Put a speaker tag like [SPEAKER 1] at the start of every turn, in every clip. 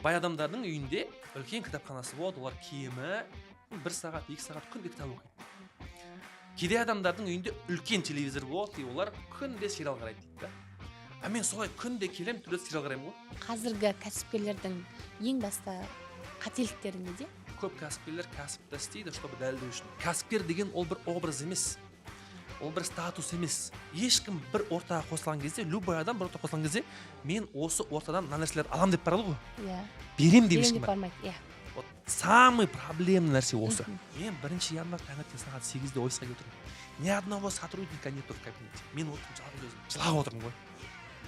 [SPEAKER 1] бай адамдардың үйінде үлкен кітапханасы болады, олар кемі 1 сағат 2 сағат күнде кітап оқиды. Кедей адамдардың үйінде үлкен телевизор болады, олар күнде сериал қарайды дейді. А мен солай күнде келем, түрлі сериал қараймын ғой.
[SPEAKER 2] Қазіргі кәсіпкерлердің ең басты қателіктері неде?
[SPEAKER 1] Көп кәсіпкерлер кәсіпті істейді, чтобы дәлелдеу үшін. Кәсіпкер деген ол бір образ емес. Ол бір статус емес. Ешкім бір ортаға қосылған кезде, любой адам бір ортаға қосылған кезде, мен осы ортадан мына нәрселерді аламын деп барады ғой.
[SPEAKER 2] Иә.
[SPEAKER 1] Берем деп ешкім
[SPEAKER 2] бармайды. Иә.
[SPEAKER 1] Вот самый проблемный нәрсе осы. Мен бірінші январь таңертең сағат 8-де офисқа келіп тұрмын. Ни одного сотрудника нету в кабинете. Мен отырмын жалғыз өзім. Жылап отырмын ғой.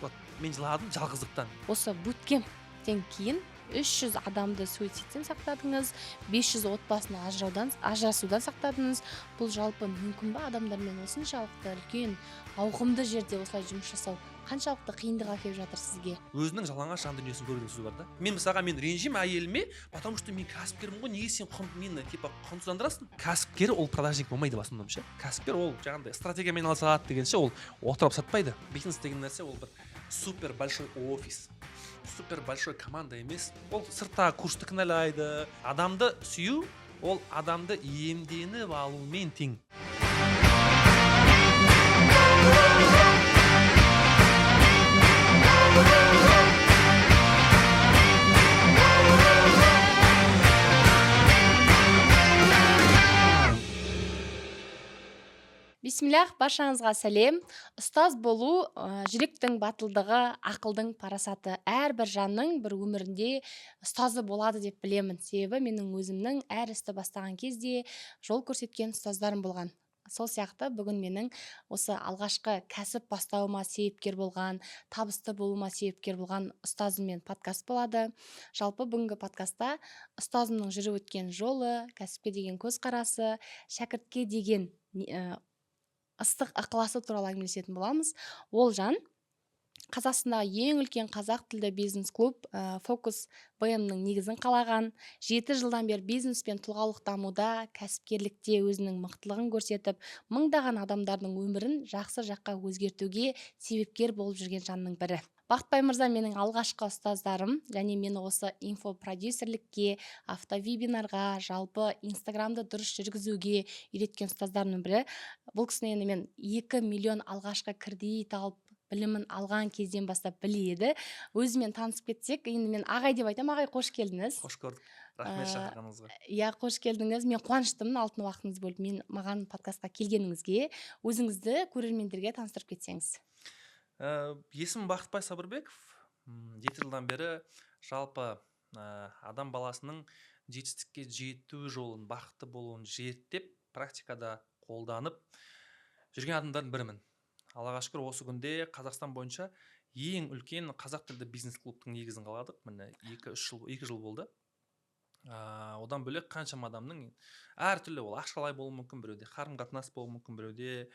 [SPEAKER 1] Вот мен жыладым жалғыздықтан.
[SPEAKER 2] Осы буткемптен кейін 300 адамды суицидтен сақтадыңыз, 500 отбасыны ажырасудан сақтадыңыз. Бұл жалпы мүмкін ба адамдармен осыншалықты үлкен ауқымды жерде осылай жұмыс жасау қаншалықты қиындық әкеліп жатыр сізге?
[SPEAKER 1] Өзінің жалаңаш жан дүниесін көру деген сөз бар да. Мен мысалға мен ренжимін әйеліме, потому что мен кәсіпкермін ғой, неге сен мені типа құнсыздандырасың? Кәсіпкер ол продажник болмайды в основном ше. Кәсіпкер ол жаңағыдай стратегиямен айналысады дегенше ол отырып сатпайды. Бизнес деген нәрсе ол бір супер большой офис, супер большой команда емес. Ол сырттағы курсты кінәлайды. Адамды сүю ол адамды иемденіп алумен тең.
[SPEAKER 2] Бисмиллах, баршаңызға сәлем. Ұстаз болу жүректің батылдығы, ақылдың парасаты. Әрбір жанның бір өмірінде ұстазы болады деп білемін. Себебі менің өзімнің әр істі бастаған кезде жол көрсеткен ұстаздарым болған. Сол сияқты бүгін менің осы алғашқы кәсіп бастауыма себепкер болған, табысты болуыма себепкер болған ұстазыммен подкаст болады. Жалпы бүгінгі подкастта ұстазымның жүріп өткен жолы, кәсіпке деген көзқарасы, шәкіртке деген ыстық ықыласы туралы әңгімелесетін боламыз. Ол жан Қазақстандағы ең үлкен қазақ тілді бизнес-клуб Фокус БМ-нің негізін қалаған, 7 жылдан бері бизнес пен тұлғалық дамуда, кәсіпкерлікте өзінің мықтылығын көрсетіп, мыңдаған адамдардың өмірін жақсы жаққа өзгертуге себепкер болып жүрген жанның бірі. Бақтыбай мырза менің алғашқы ұстаздарым, және мені осы инфопродюсерлікке, автовебинарға, жалпы инстаграмды дұрыс жүргізуге үйреткен ұстаздарымның бірі. Бұл кісіні енді мен 2 миллион алғашқы кредит алып, білімін алған кезден бастап біледі. Өзімен танысып кетсек, енді мен ағай деп айтамын. Ағай, қош келдіңіз.
[SPEAKER 1] Қош көрдік. Рахмет шақырғаныңызға.
[SPEAKER 2] Иә, қош келдіңіз. Мен қуаныштымын алтын уақытыңызды бөліп маған подкастқа келгеніңізге. Өзіңізді көрермендерге таныстырып кетсеңіз.
[SPEAKER 1] Есімім Бақтыбай Сабырбеков. 7 жылдан бері жалпы адам баласының жетістікке жету жолын, бақытты болуын зерттеп, практикада қолданып жүрген адамдардың бірімін. Аллаға шүкір, осы күнде Қазақстан бойынша ең үлкен қазақ тілді бизнес-клубтың негізін қаладық. Міне 2 жыл болды. Одан бөлек қаншама адамның әртүрлі, ол ақшалай болуы мүмкін, біреуде қарым-қатынас болуы мүмкін, біреуде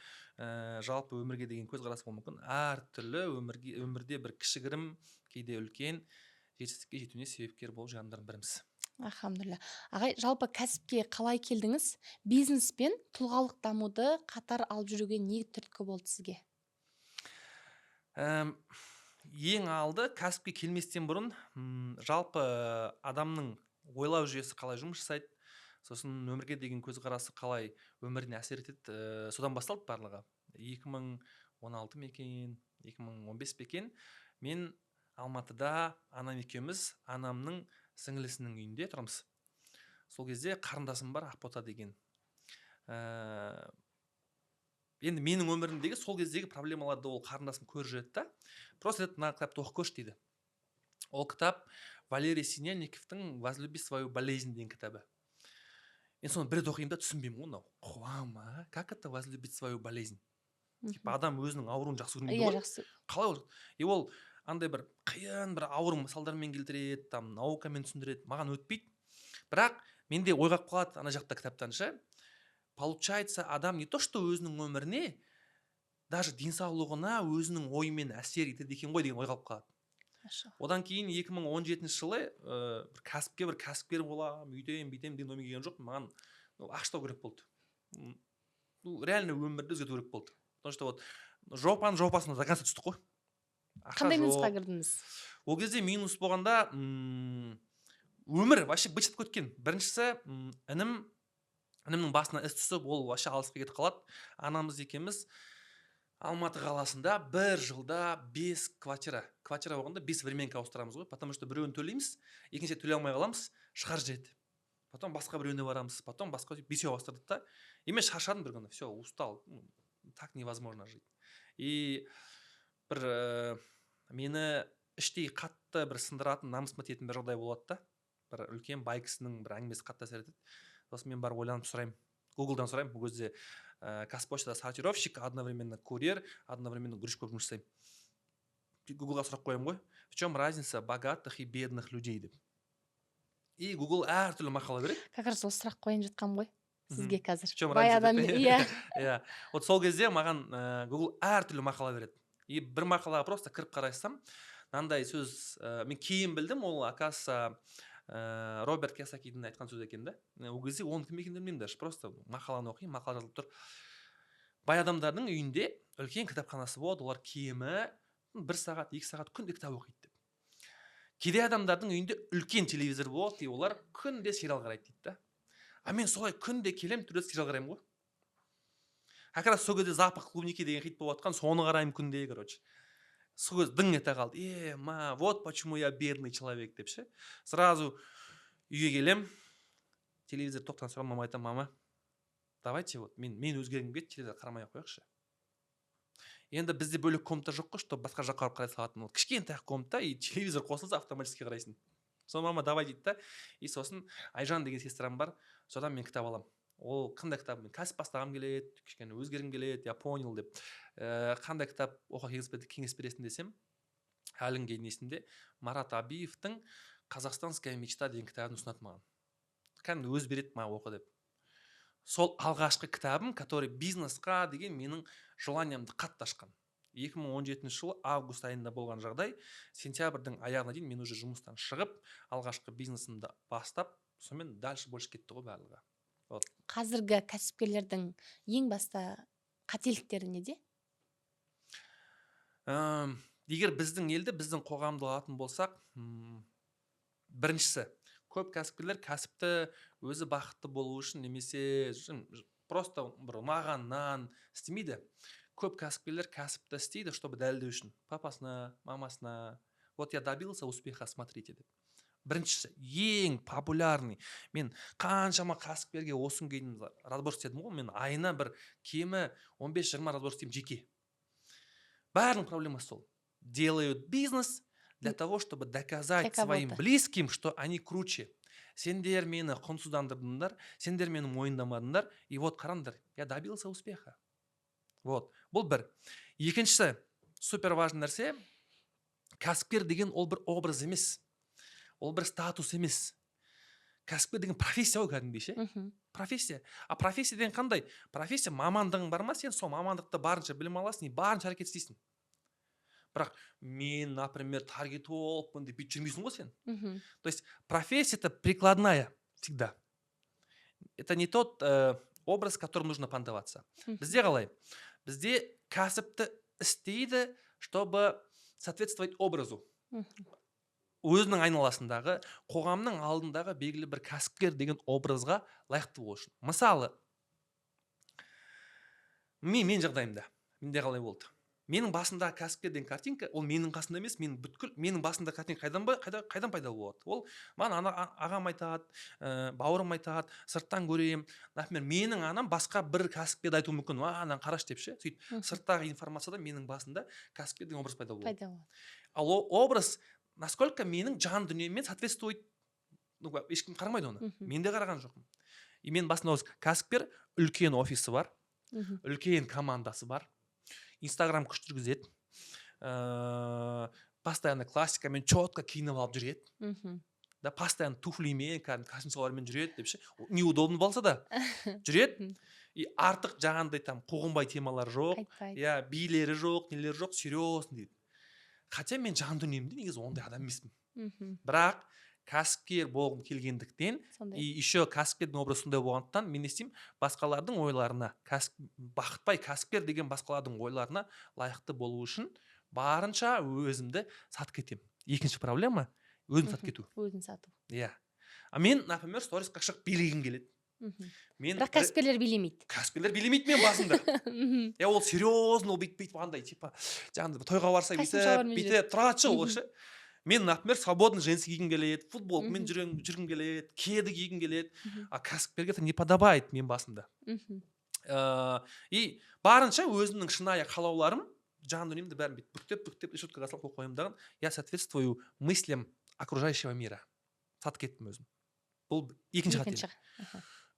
[SPEAKER 1] жалпы өмірге деген көзқарас болуы мүмкін. Әртүрлі өмірде бір кішігірім, кейде үлкен жетістікке жетуіне себепкер болып жүргендердің біріміз.
[SPEAKER 2] Алхамдулилля. Ағай, жалпы кәсіпке қалай келдіңіз? Бизнес пен тұлғалық дамуды қатар алып жүруге не түрткі болды сізге?
[SPEAKER 1] Ең алды кәсіпке келместен бұрын жалпы адамның ойлау жүйесі қалай жұмыс жасайды, сосын өмірге деген көзқарасы қалай өміріне әсер етеді, содан басталды барлығы. 2016 мекен, 2015 бекен, мен Алматыда анам екеуміз анамның сіңілісінің үйінде тұрамыз. Сол кезде қарындасым бар, Ақбота деген. Енді менің өмірімдегі сол кездегі проблемаларды ол қарындасым көріп жүреді да. Просто мына кітапты оқып көрші дейді. Ол кітап Валерий Синельниковтың «Возлюби свою болезнь» деген кітабы. Мен соны бір рет оқимын да түсінбеймін ғой, қуама, как это возлюбить свою болезнь? Типа адам өзінің ауруын жақсы көрмейді ғой. Қалай ол? Ол андай бір қиын бір ауыр мысалдармен келтіреді, там наукамен түсіндіреді, маған өтпейді. Бірақ менде ойға қалады ана жақта кітаптан ше. Получается, адам не то что өзінің өміріне, даже денсаулығына өзінің ойымен әсер етеді екен ғой деген ойға қалады. Одан кейін 2017 жылы бір кәсіпкер боламын, үйтем деген оймен келген жоқ, маған ақша керек болды. Реально өмірді өзгерту керек болды. Потому что вот жопасына до конца түстік қой.
[SPEAKER 2] Қандай минусқа кірдіңіз?
[SPEAKER 1] Ол кезде минус болғанда өмір вообще быт кеткен. Біріншісі інімнің басына іс түсіп, ол вообще алысқа кетіп қалады. Анамыз екеуміз Алматы қаласында бір жылда 5 квартира болғанда 5 временка ауыстырамыз ғой, потому что біреуін төлейміз, екінші төлей алмай қаламыз, шығар жеді. Потом басқа біреуіне барамыз, потом басқа 5 ауыстырдық та. И мен шаршадым бір күні, все, устал, так невозможно жить. И бір мені іштей қатты бір сындыратын, намысыма тиетін бір жағдай болады да. Бір үлкен бай кісінің бір әңгімесі қатты әсер етеді. Сосын мен барып ойланып сұраймын, Гуглдан сұраймын, бұл кезде Қазпоштада сортировщик, одновременно курьер, одновременно грузчик болып жұмыс жасаймын. Гуглға сұрақ қоямын ғой, в чем разница богатых и бедных людей деп. И Google әртүрлі мақала береді.
[SPEAKER 2] Как раз осы сұрақ қойып жатқам ғой сізге қазір.
[SPEAKER 1] В чем
[SPEAKER 2] Бай
[SPEAKER 1] разница
[SPEAKER 2] адам,
[SPEAKER 1] деп?
[SPEAKER 2] иә.
[SPEAKER 1] Иә. Вот сол кезде маған Google әртүрлі мақала береді. И бір мақалаға просто кіріп қарасам, мынандай сөз, мен кейін білдім, ол оказывается Роберт Киясакидің айтқан сөз екен да. Ол кезде оның кім екенін білмеймін даже, просто мақаланы оқимын, мақала жазылып тұр. Бай адамдардың үйінде үлкен кітапханасы болады, олар кемі 1 сағат, 2 сағат күнде кітап оқиды деп. Кедей адамдардың үйінде үлкен телевизор болады, и олар күнде сериал қарайды дейді да. А мен солай күнде келем, түрде сериал қараймын ғой. Как раз сол кезде запах клубники деген хит болып жатқан, соны қараймын күнде, короче. Сол кезде дың ете қалды. Вот почему я бедный человек деп ше. Сразу үйге келем, телевизор тоқтан сұрап, мама айтам, мама, давайте вот мен өзгергім келеді, телевизор қарамай ақ қояйықшы. Енді бізде бөлек комната жоқ қой, что басқа жаққа қарап қарай салатын. Кішкентай комната, и телевизор қосылса автоматически қарайсың. Сол мама давай дейді да. И сосын Айжан деген сестрам бар, содан мен кітап аламын. Ол қандай кітап? Мен кәсіп бастағым келеді, кішкене өзгергім келеді, я понял деп. Қандай кітап оқуға кеңес бересің десем, әліңге несінде Марат Абиевтің «Казахстанская мечта» деген кітабын ұсынады маған. Кәдімгі өз береді маған оқы деп. Сол алғашқы кітабым, который бизнесқа деген менің желаниямды қатты ашқан. 2017 жылы август айында болған жағдай, сентябрьдің аяғына дейін мен уже жұмыстан шығып, алғашқы бизнесімді бастап, сонымен дальше больше кетті ғой барлығы. Вот.
[SPEAKER 2] Қазіргі кәсіпкерлердің ең басты қателіктері неде?
[SPEAKER 1] Егер біздің елді, біздің қоғамды алатын болсақ, біріншісі, көп кәсіпкерлер кәсіпті өзі бақытты болу үшін немесе просто бір мағаннан істемейді. Көп кәсіпкерлер кәсіпті істейді, чтобы дәлелдеу үшін. Папасына, мамасына, вот я добился успеха, смотрите деп. Біріншісі, ең популярный, мен қаншама кәсіпкерге осыны кейін разбор істедім ғой, мен айына бір кемі 15-20 разбор істеймін жеке. Бәрінің проблемасы сол. Делают бизнес для того, чтобы доказать своим близким, что они круче. Сендер мені құнсыздандырдыңдар, сендер мені мойындамадыңдар, и вот қараңдар, я добился успеха. Вот. Бұл бір. Екіншісі, супер важный нәрсе, кәсіпкер деген ол бір образ емес. Ол бір статус емес. Кәсіпкер деген профессия ғой кәдімгідей ше. Профессия. А профессия деген қандай? Профессия мамандығың бар ма? Сен сол мамандықты барынша білім аласың, барынша әрекет істейсің. Бірақ мен, например, таргетологпын деп бүйтіп жүрмейсің ғой сен. То есть профессия это прикладная всегда. Это не тот образ, которым нужно понтоваться. Бізде қалай? Бізде кәсіпті істейді, чтобы соответствовать образу. Өзінің айналасындағы, қоғамның алдындағы белгілі бір кәсіпкер деген образға лайықты болу үшін. Мысалы, мен жағдайымда, менде қалай болды? Менің басында кәсіпкер деген картинка, ол менің қасында емес, менің басында картинка қайдан пайда болады? Ол маған ағам айтады, бауырым айтады, сырттан көрем. Например, менің анам басқа бір кәсіпкерді айтуы мүмкін, анан қараш деп ше. Сөйтіп, сырттағы информацияда менің басында кәсіпкер деген образ пайда болады. Ал образ насколько менің жан дүниемен соответствует, ешкім қарамайды оны. Мен де қараған жоқпын. И мен басында осы кәсіпкер, үлкен офисі бар, үлкен командасы бар, Инстаграм күшті жүргізеді, постоянно классикамен четко киініп алып жүреді, да, постоянно туфлимен, костюмшалармен жүреді деп ше. Неудобно болса да жүреді. И артық жаңағындай там қуғынбай темалар жоқ, я билері жоқ, нелері жоқ, серьезный дейді. Хотя мен жан дүниемде негізі ондай адам емеспін. Бірақ кәсіпкер болғым келгендіктен, и еще кәсіпкердің образы сондай болғандықтан, мен не істеймін, басқалардың ойларына, бақытбай кәсіпкер деген басқалардың ойларына лайықты болу үшін барынша өзімді сатып кетемін. Екінші проблема өзін сатып кету.
[SPEAKER 2] Өзін сату.
[SPEAKER 1] Иә. мен, например, сторисқа шығып билегім келеді. Мен
[SPEAKER 2] Бірақ кәсіпкерлер билемейді.
[SPEAKER 1] Кәсіпкерлер билемейді мен басында. Ол серьезно, ол бүйтпейді, андай типа жаңағыдай тойға барса бүйтіп тұратшы ол ше. Мен, например, свободный женский кигім келеді, футболкамен жүргім келеді, кеді кигім келеді. А кәсіпкерге это не подобает мен басында. И барынша өзімнің шынайы қалауларым, жан дүниемді бәрін бүйтіп бүктеп решеткаға салып қойып қоямын дағы, я соответствую мыслям окружающего мира. Сатып кеттім өзім. Бұл екінші қателік.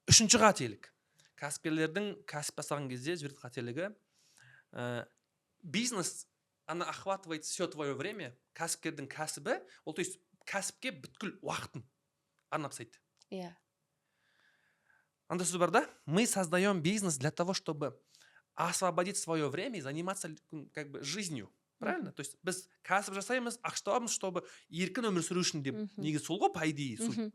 [SPEAKER 1] Үшінші қателік. Кәсіпкерлердің кәсіп бастаған кезде жіберетін қателігі, бизнес она охватывает все твое время. Кәсіпкердің кәсібі, ол то есть кәсіпке бүткіл уақытын арнап тастайды.
[SPEAKER 2] Иә.
[SPEAKER 1] Андай сөз бар да, мы создаем бизнес для того, чтобы освободить свое время и заниматься как бы жизнью. Правильно? То есть біз кәсіп жасаймыз, ақша табамыз, чтобы еркін өмір сүру үшін деп. Негізі сол ғой по идее суть.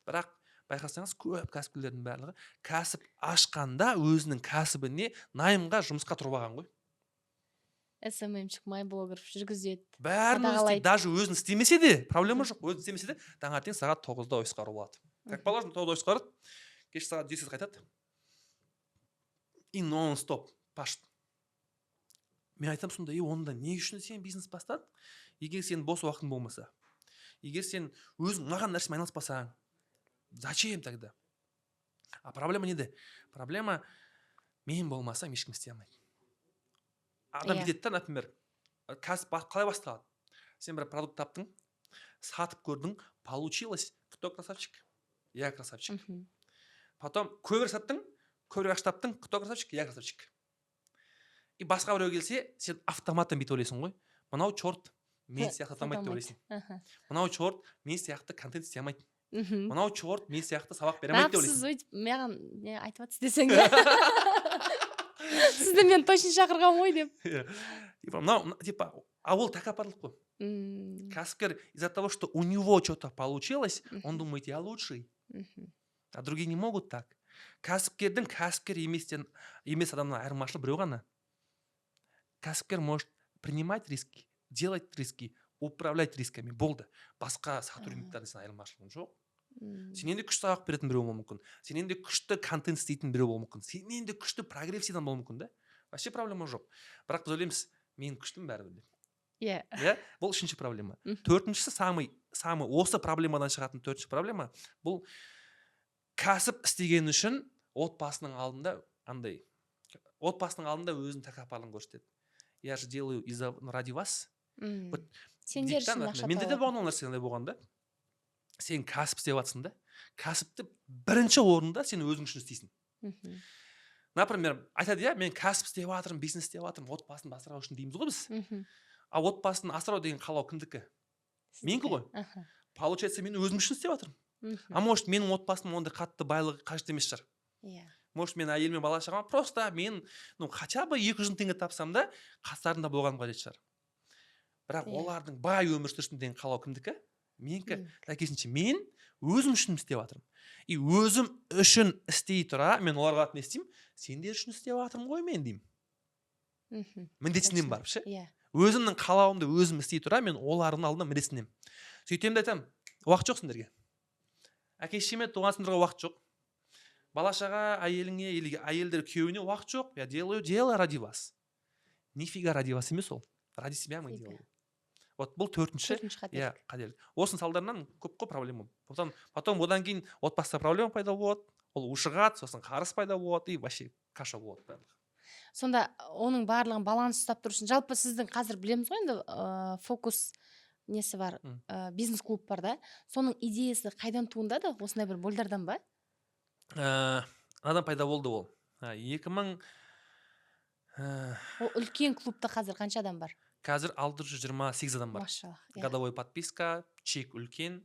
[SPEAKER 1] Бірақ байқасаңыз, көп кәсіпкерлердің барлығы кәсіп ашқанда өзінің кәсібіне найымға жұмысқа тұрып алған ғой.
[SPEAKER 2] СММчик, майблогер жүргізеді.
[SPEAKER 1] Бәрін істейді, даже өзін істемесе де, проблема жоқ. Өзін істемесе де, таңертең сағат 9-да офисқа ұрылады. Как положено, 9-да офисқа ұрады, кеш сағат 10-де қайтады. И нон-стоп пашт. Мен айтам сонда, онда не үшін сен бизнес бастадың? Егер сен бос уақытың болмаса, егер сен өзің маған нәрсемен айналыспасаң, зачем тогда? А проблема неде? Проблема мен болмасам ешкім істей алмайды. Адам кетеді да, например, кәсіп қалай басталады? Сен бір продукт таптың, сатып көрдің, получилось. Кто красавчик? Я красавчик. Потом көбірек саттың, көбірек ақша таптың, кто красавчик? Я красавчик. И басқа біреу келсе, сен автоматтан бүйтіп ойлайсың ғой. Мынау чорт, мен сияқты атамайды деп ойлайсың. Мынау чорт, мен сияқты контент істей алмайды. Мынау чорт, мен сияқты сабақ бере алмайды деп ойлайсың.
[SPEAKER 2] Сіз өйтіп маған не айтып жатсыз десең. Сізді мен точно шақырған ғой деп.
[SPEAKER 1] Мынау типа, а ол тәкаппарлық қой. Кәсіпкер из-за того, что у него что-то получилось, он думает, я лучший. А другие не могут так. Кәсіпкердің кәсіпкер емес адамнан айырмашылығы біреу ғана. Кәсіпкер может принимать риски, делать риски, управлять рисками. Болды. Басқа сотрудниктардан айырмашылығы жоқ. Сенен де күшті сабақ беретін біреу болуы мүмкін. Сенен де күшті контент істейтін біреу болуы мүмкін. Сенен де күшті прогрессивдан болуы мүмкін да. Вообще проблема жоқ. Бірақ біз ойлаймыз, мен күштім бәрібір деп. Иә. Бұл үшінші проблема. Төртіншісі самый осы проблемадан шығатын төртінші проблема, бұл кәсіп істеген үшін отбасының алдында өзінің тәкаппарлығын көрсетеді. Я же делаю ради вас.
[SPEAKER 2] Сендер үшін ақша
[SPEAKER 1] менде де болған нәрсе болған да. Сен кәсіп істеп жатсың да. Кәсіпті бірінші орында сен өзің үшін істейсің. Например, айтады я, мен кәсіп істеп жатырмын, бизнес істеп жатырмын, отбасын асырау үшін дейміз ғой біз. А отбасын асырау деген қалау кімдікі? Менікі ғой. Получается, мен өзім үшін істеп жатырмын. А может, менің отбасым ондай қатты байлығы қажет емес шығар. Может, мен әйелмен бала шағам, просто мен хотя бы 200 теңге тапсам да, қастарында болғаным қажет шығар. Бірақ олардың бай өмір сүрсін деген қалау кімдікі? Менікі. Сәйкесінше мен өзім үшін істеп жатырмын. И өзім үшін істей тұра, мен оларға не істеймін? Сендер үшін істеп жатырмын ғой мен деймін. Міндетсінен барып ше. Өзімнің қалауымды өзім істей тұра, мен олардың алдында міндетсінем. Сөйтем де айтамын, уақыт жоқ сендерге. Әке-шешеме, туған-сындарға уақыт жоқ. Бала-шаға, әйеліңе или әйелдер күйеуіне уақыт жоқ. Я делаю дело ради вас. Нифига ради вас емес ол. Ради себя мы делаем. Вот бұл төртінші қателік. Осының салдарынан көп проблема. Потом одан кейін отбасыда проблема пайда болады, ол ушығады, сосын қарыз пайда болады и вообще каша болады барлығы.
[SPEAKER 2] Сонда оның барлығын баланс ұстап тұру үшін, жалпы сіздің қазір білеміз ғой енді фокус несі бар, бизнес-клуб бар да, соның идеясы қайдан туындады? Осындай бір бойдардан ба?
[SPEAKER 1] Адам пайда болды ол. 2000
[SPEAKER 2] Ол үлкен клубта қазір қанша адам бар?
[SPEAKER 1] Қазір 628 адам бар.
[SPEAKER 2] Машаллах.
[SPEAKER 1] Годовой подписка, чек үлкен.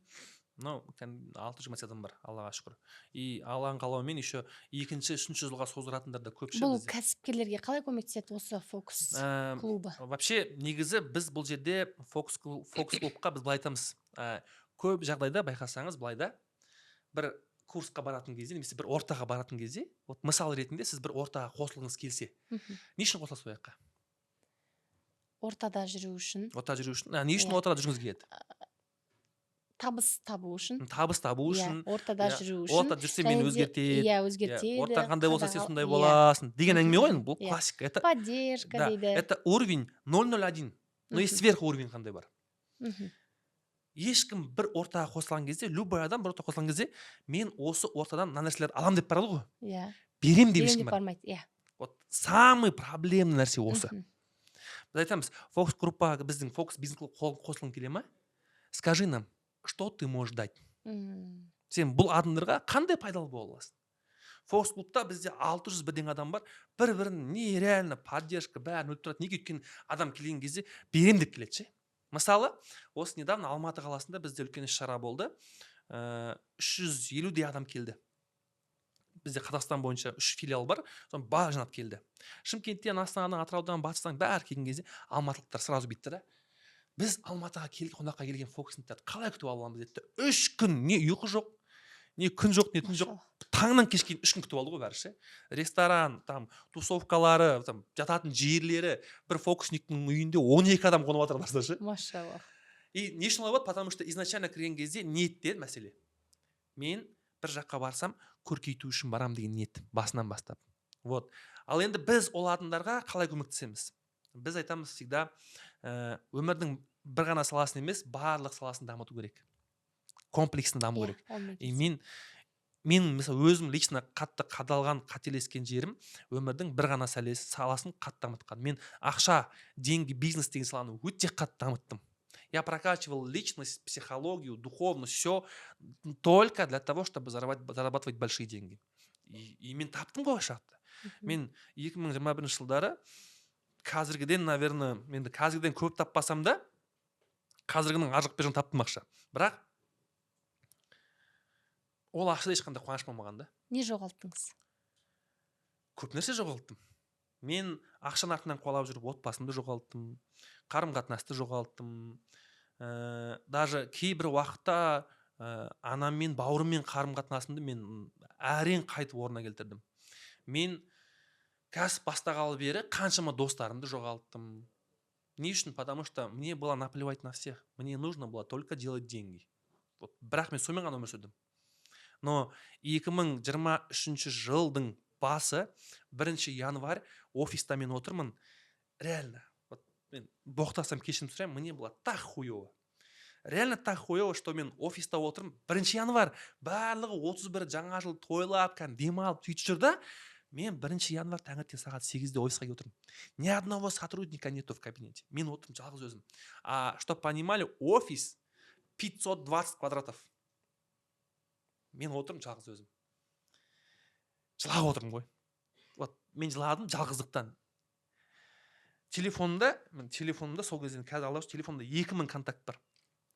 [SPEAKER 1] 628 адам бар, Аллаға шүкір. И Алланың қалауымен еще екінші, үшінші жылға создыратындар да көп.
[SPEAKER 2] Бұл кәсіпкерлерге қалай көмектеседі осы фокус клубы?
[SPEAKER 1] Вообще, негізі біз бұл жерде фокус клубқа біз былай айтамыз. Көп жағдайда байқасаңыз былайда бір курсқа баратын кезде, немесе бір ортаға баратын кезде, вот мысал ретінде сіз бір ортаға қосылғыңыз келсе, не үшін қосыласыз ол жаққа?
[SPEAKER 2] Ортада жүру үшін.
[SPEAKER 1] Ортада жүру үшін. Не үшін ортада жүргіңіз келеді?
[SPEAKER 2] табыс табу үшін.
[SPEAKER 1] табыс табу үшін,
[SPEAKER 2] Ортада жүру үшін.
[SPEAKER 1] ортада жүрсе мені өзгертеді,
[SPEAKER 2] өзгертеді.
[SPEAKER 1] ортаң қандай болса сен сондай
[SPEAKER 2] Иә.
[SPEAKER 1] боласың деген әңгіме ғой, бұл
[SPEAKER 2] Иә.
[SPEAKER 1] классика. Это,
[SPEAKER 2] Поддержка
[SPEAKER 1] да,
[SPEAKER 2] дейді.
[SPEAKER 1] это уровень 001, но есть сверх уровень қандай бар. Ешкім бір ортаға қосылған кезде, любой адам бір ортаға қосылған кезде, мен осы ортадан мына нәрселерді алам деп барады ғой.
[SPEAKER 2] Иә.
[SPEAKER 1] Берем деп
[SPEAKER 2] Берем
[SPEAKER 1] ешкім
[SPEAKER 2] деп
[SPEAKER 1] бар.
[SPEAKER 2] бармайды. Иә.
[SPEAKER 1] Вот самый проблемный нәрсе осы. Біз айтамыз, фокус группаға біздің фокус бизнес қосылғың келе ма? Скажи нам, что ты можешь дать? Сен бұл адамдарға қандай пайдалы бола аласың? Фокус клубта бізде 600 бірден адам бар, бір-бірін нереально поддержка бәрін өтіп тұрады. Неге? Өйткені адам келген кезде берем деп келеді ше. Мысалы, осы недавно Алматы қаласында бізде үлкен іс-шара болды. 350 адам келді. Бізде Қазақстан бойынша 3 филиал бар, соны барлығы жинап келді. Шымкенттен, Астанадан, Атыраудан, Батыстан бәрі келген кезде алматылықтар сразу бүйтті да. Біз Алматыға қонаққа келген фокусниктарды қалай күтіп аламыз деді. 3 күн не ұйқы жоқ, не күн жоқ, не түн жоқ. Таңнан кешке 3 күн күтіп алды ғой бәрі ше. Ресторан, там тусовкалары, там жататын жерлері, бір фокусниктің үйінде 12 адам қонып отырды ше.
[SPEAKER 2] Машаллах.
[SPEAKER 1] И не үшін олай болады, потому что изначально кірген кезде ниетте мәселе. Мен бір жаққа барсам, көркейту үшін барам деген ниет басынан бастап. Вот. Ал енді біз ол адамдарға қалай көмектесеміз? Біз айтамыз всегда, өмірдің бір ғана саласын емес, барлық саласын дамыту керек. Комплексно даму керек. И мен мысалы өзім лично қатты қадалған, қателескен жерім өмірдің бір ғана саласын қатты дамытқан. Мен ақша, деньги, бизнес деген саланы өте қатты дамыттым. Я прокачивал личность, психологию, духовность, все только для того, чтобы зарабатывать большие деньги. И мен таптым ғой шақты. Мен 2021 жылдары қазіргіден, наверное, мен қазіргіден көп таппасам да, қазіргінің ажық бержін таптым ақша. Бірақ ол ақшада ешқандай қуаныш болмаған да.
[SPEAKER 2] Не жоғалттыңыз?
[SPEAKER 1] Көп нәрсе жоғалттым. Мен ақшаның артынан қуалап жүріп отбасымды жоғалттым, қарым-қатынасты жоғалттым. Даже кейбір уақытта анаммен, бауырыммен қарым-қатынасымды мен әрең қайтып орнына келтірдім. Мен кәсіп бастағалы бері қаншама достарымды жоғалттым. Не үшін? Потому что мне было наплевать на всех. Мне нужно было только делать деньги. Вот, бірақ мен сонымен ғана өмір сүрдім. Но 2023 жылдың басы 1 январь офиста мен отырмын. Реально. Вот, мен боқтасам кешірім сұраймын, мне было так хуево. Реально так хуево, что мен офиста отырмын. 1 январь барлығы 31 жаңа жыл тойлап, демалып сөйтіп жүр да. Мен 1 январь таңертең сағат 8-де офисқа келіп отырмын. Ни одного сотрудника нету в кабинете. Мен отырмын жалғыз өзім. Чтоб понимали, офис 520 квадратов. Мен отырмын жалғыз өзім. Жылап отырмын ғой. Вот, мен жыладым жалғыздықтан. Телефонымда сол кезде қазір алып телефонымда 2000 контакт бар.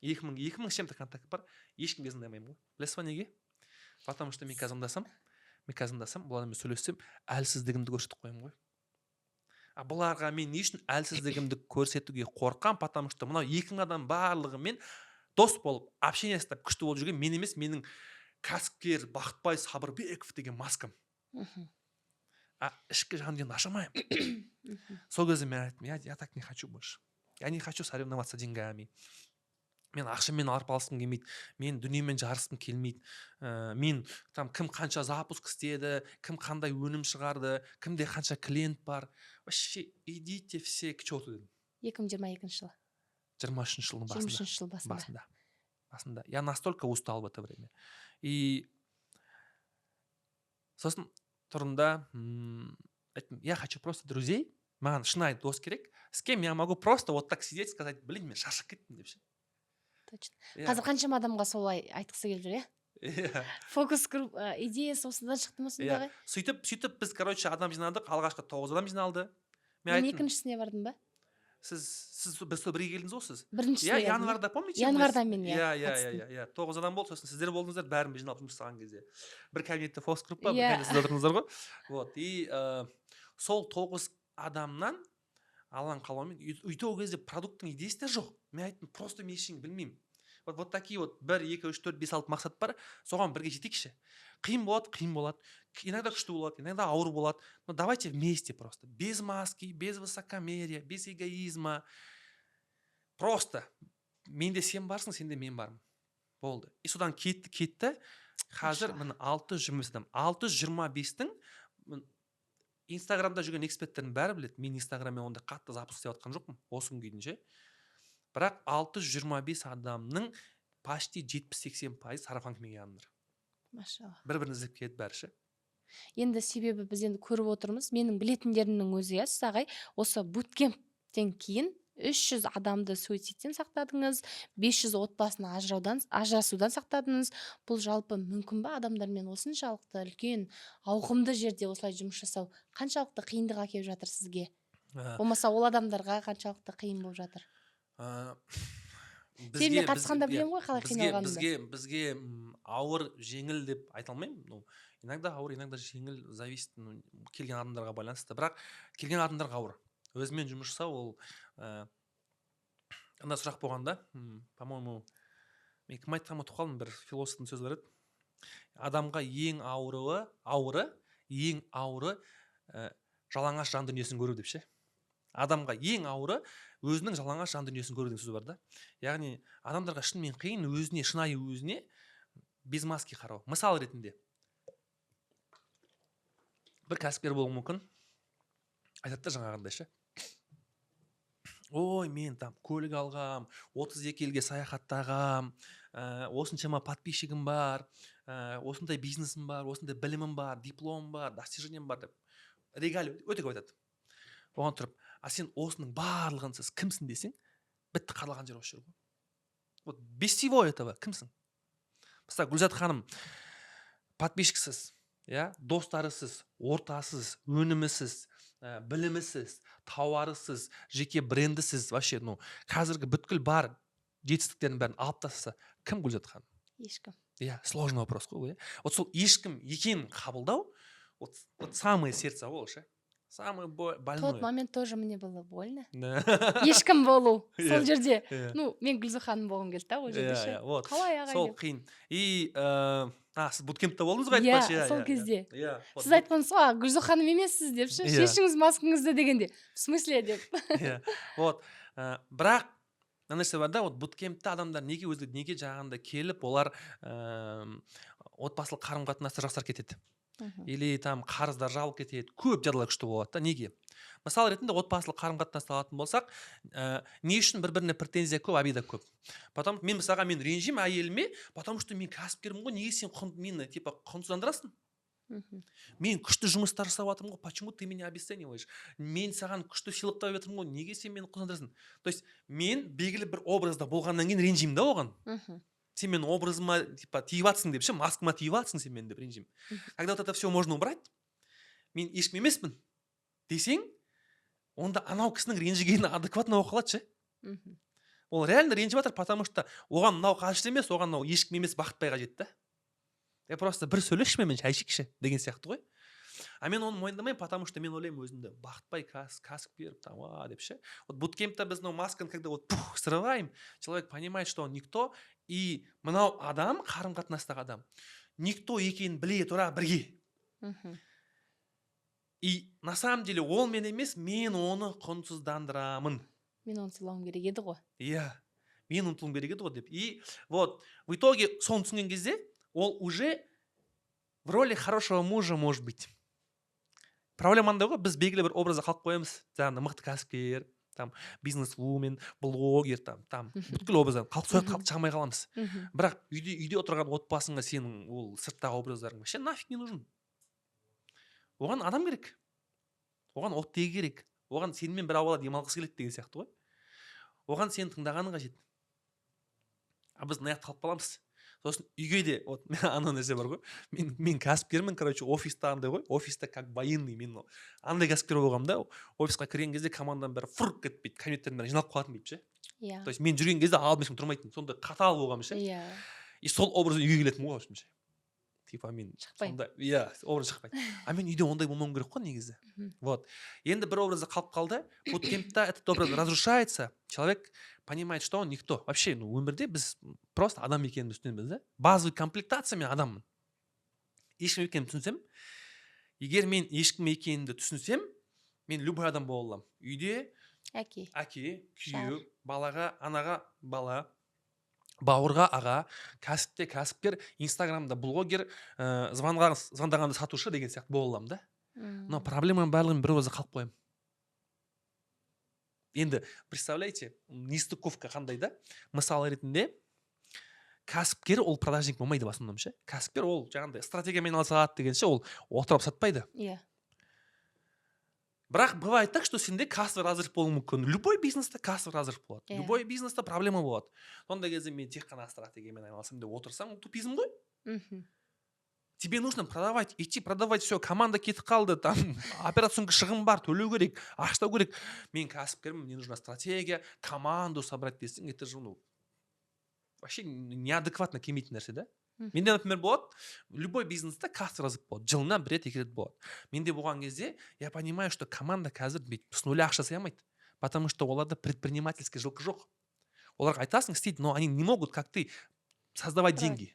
[SPEAKER 1] 2000 чем-то контакт бар. Ешкімге звондамаймын ғой. Білесіз ба неге? Потому что мен қазір звондасам, бұлармен сөйлессем, әлсіздігімді көрсетіп қоямын ғой. Бұларға мен не үшін әлсіздігімді көрсетуге қорқам? Потому что мынау 2000 адам барлығымен дос болып, общение істеп күшті болып жүрген мен емес, менің кәсіпкер Бақытбай Сабырбеков деген маскам. Ішкі жағын ашамаймын. Сол кезде мен айттым, я так не хочу больше. Я не хочу соревноваться деньгами. Мен ақшамен арпалысқым келмейді. Мен дүниемен жарысқым келмейді. Мен кім қанша запуск істеді, кім қандай өнім шығарды, кімде қанша клиент бар. Вообще, идите все к черту дедім.
[SPEAKER 2] 2022 жылы.
[SPEAKER 1] 23 жылдың басында.
[SPEAKER 2] 23 жыл
[SPEAKER 1] басында. Я настолько устал в это время. И сосын тұрында айттым, я хочу просто друзей. Маған шынайы дос керек. С кем я могу просто вот так сидеть, сказать, блин, мен шаршап кеттім деп ше.
[SPEAKER 2] Точно. Қазір қаншама адамға солай айтқысы келіп жүр, иә? Фокус групп идеясы осыдан шықты ма сондағы?
[SPEAKER 1] Сөйтіп біз, адам жиналдық. Алғашқы 9 адам жиналды.
[SPEAKER 2] Мен екіншісіне бардым ба?
[SPEAKER 1] Сіз бірге келдіңіз ғой сіз?
[SPEAKER 2] Біріншісіне бардым.
[SPEAKER 1] Январда, помните?
[SPEAKER 2] Январда мен,
[SPEAKER 1] иә. 9 адам болды, сосын сіздер болдыңыздар, бәрін жиналып жұмыс жасаған кезде. Бір кабинетте фокус группа, бір кабинетте сіз отырдыңыздар ғой. Вот, и сол 9 адамнан алған қалаумен өйту кезде продукттың идеясы да жоқ. Мен айттым, просто мен ештеңе білмеймін. Вот такие 1, 2, 3, 4, 5, 6 мақсат бар. Соған бірге жетейікші. Қиын болады. Иногда күшті болады, иногда ауыр болады. Но давайте вместе просто. Без маски, без высокомерия, без эгоизма. Просто. Менде сен барсың, сенде мен бармын. болды. И содан кетті. Қазір міне 625 адам. 625-тің Инстаграмда жүрген эксперттердің бәрі біледі. Мен Инстаграммен ондай қатты запуск істеп жатқан жоқпын осы күнге дейін ше. Бірақ 625 адамның почти 70-80% сарафан кімеге адамдар.
[SPEAKER 2] Машалла.
[SPEAKER 1] Бір-бірін іздеп келеді бәрі ше.
[SPEAKER 2] Енді себебі біз енді көріп отырмыз. Менің білетіндерімнің өзі, сіз ағай, осы буткемптен кейін 300 адамды суицидтен сақтадыңыз, 500 отбасын ажырасудан сақтадыңыз. Бұл жалпы мүмкін ба адамдармен осыншалықты үлкен ауқымды жерде осылай жұмыс жасау қаншалықты қиындық әкеліп жатыр сізге? Болмаса ол адамдарға қаншалықты қиын болып жатыр? Сен қатысқанда білемін ғой қалай қиналғаныңды.
[SPEAKER 1] Бізге ауыр, жеңіл деп айта алмаймын. Ну, иногда ауыр, иногда жеңіл, зависит келген адамдарға байланысты. Бірақ келген адамдарға ауыр. Өзімен жұмыс жасау ол анда сұрақ болғанда, по-моему, мен кім айтқан ұмытып қалдым, бір философтың сөзі бар еді. Адамға ең ауыры жалаңаш жан дүниесін көру деп ше. Адамға ең ауыры өзінің жалаңаш жан дүниесін көру деген сөз бар да. Яғни адамдарға шынымен қиын шынайы өзіне без маски қарау. Мысал ретінде бір кәсіпкер болуы мүмкін. Айтады да жаңағындай ше. Ой, мен там көлік алғам, 32 елге саяхаттағам, осыншама подписчигім бар, осындай бизнесім бар, осындай білімім бар, дипломым бар, достижением бар деп. Регалия өте көп айтады. Оған тұрып, сен осының барлығынсыз кімсің десең, бітті қаралған жер осы жер ғой. Вот без всего этого кімсің? Мысалы, Гүлзат ханым подписчиксіз, достарысыз, ортасыз, өнімісіз, білімісіз, тауарысыз, жеке брендісіз, вообще, қазіргі бүткіл бар жетістіктердің бәрін алып тастаса, кім Гүлзат ханым?
[SPEAKER 2] Ешкім.
[SPEAKER 1] Сложный вопрос қой. Вот сол ешкім екенін қабылдау, вот самое сердце ол ше. Самое больное.
[SPEAKER 2] Тот момент тоже мне было больно. Ешкім болу сол жерде. Мен Гүлзат ханым болғым келді да ол жерде ше. Қалай ағай?
[SPEAKER 1] Сол қиын. И сіз буткемпте болдыңыз ғой айтпақшы.
[SPEAKER 2] Сол кезде. Сіз айтқансыз ғой, Гүлзат ханым емессіз деп ше. Шешіңіз маскаңызды дегенде. В смысле деп.
[SPEAKER 1] Вот. Бірақ нәрсе бар да, вот буткемпте адамдар неге жағында келіп, олар отбасылық қарым-қатынасты жақсарып кетеді. Или там қарыздар жабылып кетеді. Көп жағдайлар күшті болады да. Неге? Мысал ретінде отбасылық қарым-қатынасты алатын болсақ, не үшін бір-біріне претензия көп, обида көп. Потом мен мысалға мен ренжимін әйеліме, потому что мен кәсіпкермін ғой, неге сен мені типа құнсыздандырасың? Мен күшті жұмыстар жасап жатырмын ғой, почему ты меня обесцениваешь? Мен саған күшті сыйлықтар беріп жатырмын ғой, неге сен мені құнсыздандырасың? То есть мен белгілі бір образда болғаннан кейін ренжимін да оған. Сен менің образыма типа тиіватсың деп ше, маскама тиіватсың сен мен деп ренжимін. Когда вот это все можно убрать, мен ешкім емеспін десең, онда анау кісінің ренжігені адекватно болып қалады ше. Ол реально ренжіп жатыр, потому что оған мынау қажет емес, оған мынау ешкім емес, бақытбай қажет та. Просто бір сөйлесші мен шай ішейікші деген сияқты ғой. А мен оны мойындамаймын, потому что мен ойлаймын өзімді бақытбай кәсіпкер там деп ше. Вот буткемпте біз масканы когда вот срываем, человек понимает, что он никто, и мынау адам, қарым-қатынастағы адам, никто екенін біле тұра бірге. И на самом деле ол мен емес, мен оны құнсыздандырамын.
[SPEAKER 2] Мен оны сыйлауым керек еді ғой.
[SPEAKER 1] Мен ұмтылуым керек еді ғой деп. И вот в итоге соны түсінген кезде, ол уже в роли хорошего мужа может быть. Проблема андай ғой, біз белгілі бір образда қалып қоямыз. Жаңағыдай мықты кәсіпкер, там бизнес-вумен, блогер, там бүткіл образдан қалып шығамай қаламыз. Бірақ үйде отырған отбасыңа сенің ол сырттағы образдарың вообще нафиг не нужен. Оған адам керек. Оған оттегі керек. Оған сенімен бір ауада демалғысы келеді деген сияқты ғой. Оған сені тыңдағаны қажет. А біз мына жақта қалып қаламыз. Сосын үйге де, вот ана нәрсе бар ғой. Мен кәсіпкермін, короче, офиста андай ғой. Офиста как военный. Мен андай кәсіпкер болғам да, офисқа кірген кезде команданың бәрі фұрқ кетпейді, кабинеттердің бәрі жиналып қалатын дейді ше. То есть мен жүрген кезде алдым ешкім тұрмайтын. Сонда қатал болғам ше. И сол образда үйге келетін ғой ше. Типа мен сонда образ шықпайды. А мен үйде ондай болмауым керек қой негізі. Вот. Енді бір образда қалып қалды. Буткемпте этот образ разрушается. Человек понимает, что он никто. Вообще, өмірде біз просто адам екенімізді түсінеміз да. Базовый комплектация мен адаммын. Ешкім екенімді түсінсем, егер мен ешкім екенімді түсінсем, мен любой адам бола аламын. Үйде әке, күйеу, балаға, анаға бала, бауырға аға, кәсіпте кәсіпкер, инстаграмда блогер, звондағанды сатушы деген сияқты бола аламын да. Но проблеманың барлығын бір өзі қалып қоямын. Енді представляете, нестыковка қандай да? Мысал ретінде кәсіпкер ол продажник болмайды в основном ше. Кәсіпкер ол жаңағыдай стратегиямен айналысады дегенше ол отырып сатпайды.
[SPEAKER 2] Иә.
[SPEAKER 1] Бірақ бывает так, что сенде кассовый разрыв болуы мүмкін. Любой бизнесте кассовый разрыв болады.
[SPEAKER 2] Иә.
[SPEAKER 1] Любой бизнесте проблема болады. Сондай кезде мен тек қана стратегиямен айналысамын деп отырсам, ол тупизм ғой. Тебе нужно продавать, идти продавать, все, команда кетіп қалды, там операционный шығын бар, төлеу керек, ақша керек. Мен кәсіпкермін, мне нужна стратегия, команду собрать десең, это же вообще неадекватно келмейтін нәрсе да. Менде, например, болады, любой бизнесте кассовый разрыв болады, жылына бір рет екі рет болады. Менде болған кезде я понимаю, что команда қазір с нуля ақша жасай алмайды, потому что оларда предпринимательский жылқы жоқ. Оларға айтасың істейді, но они не могут, как ты, создавать деньги.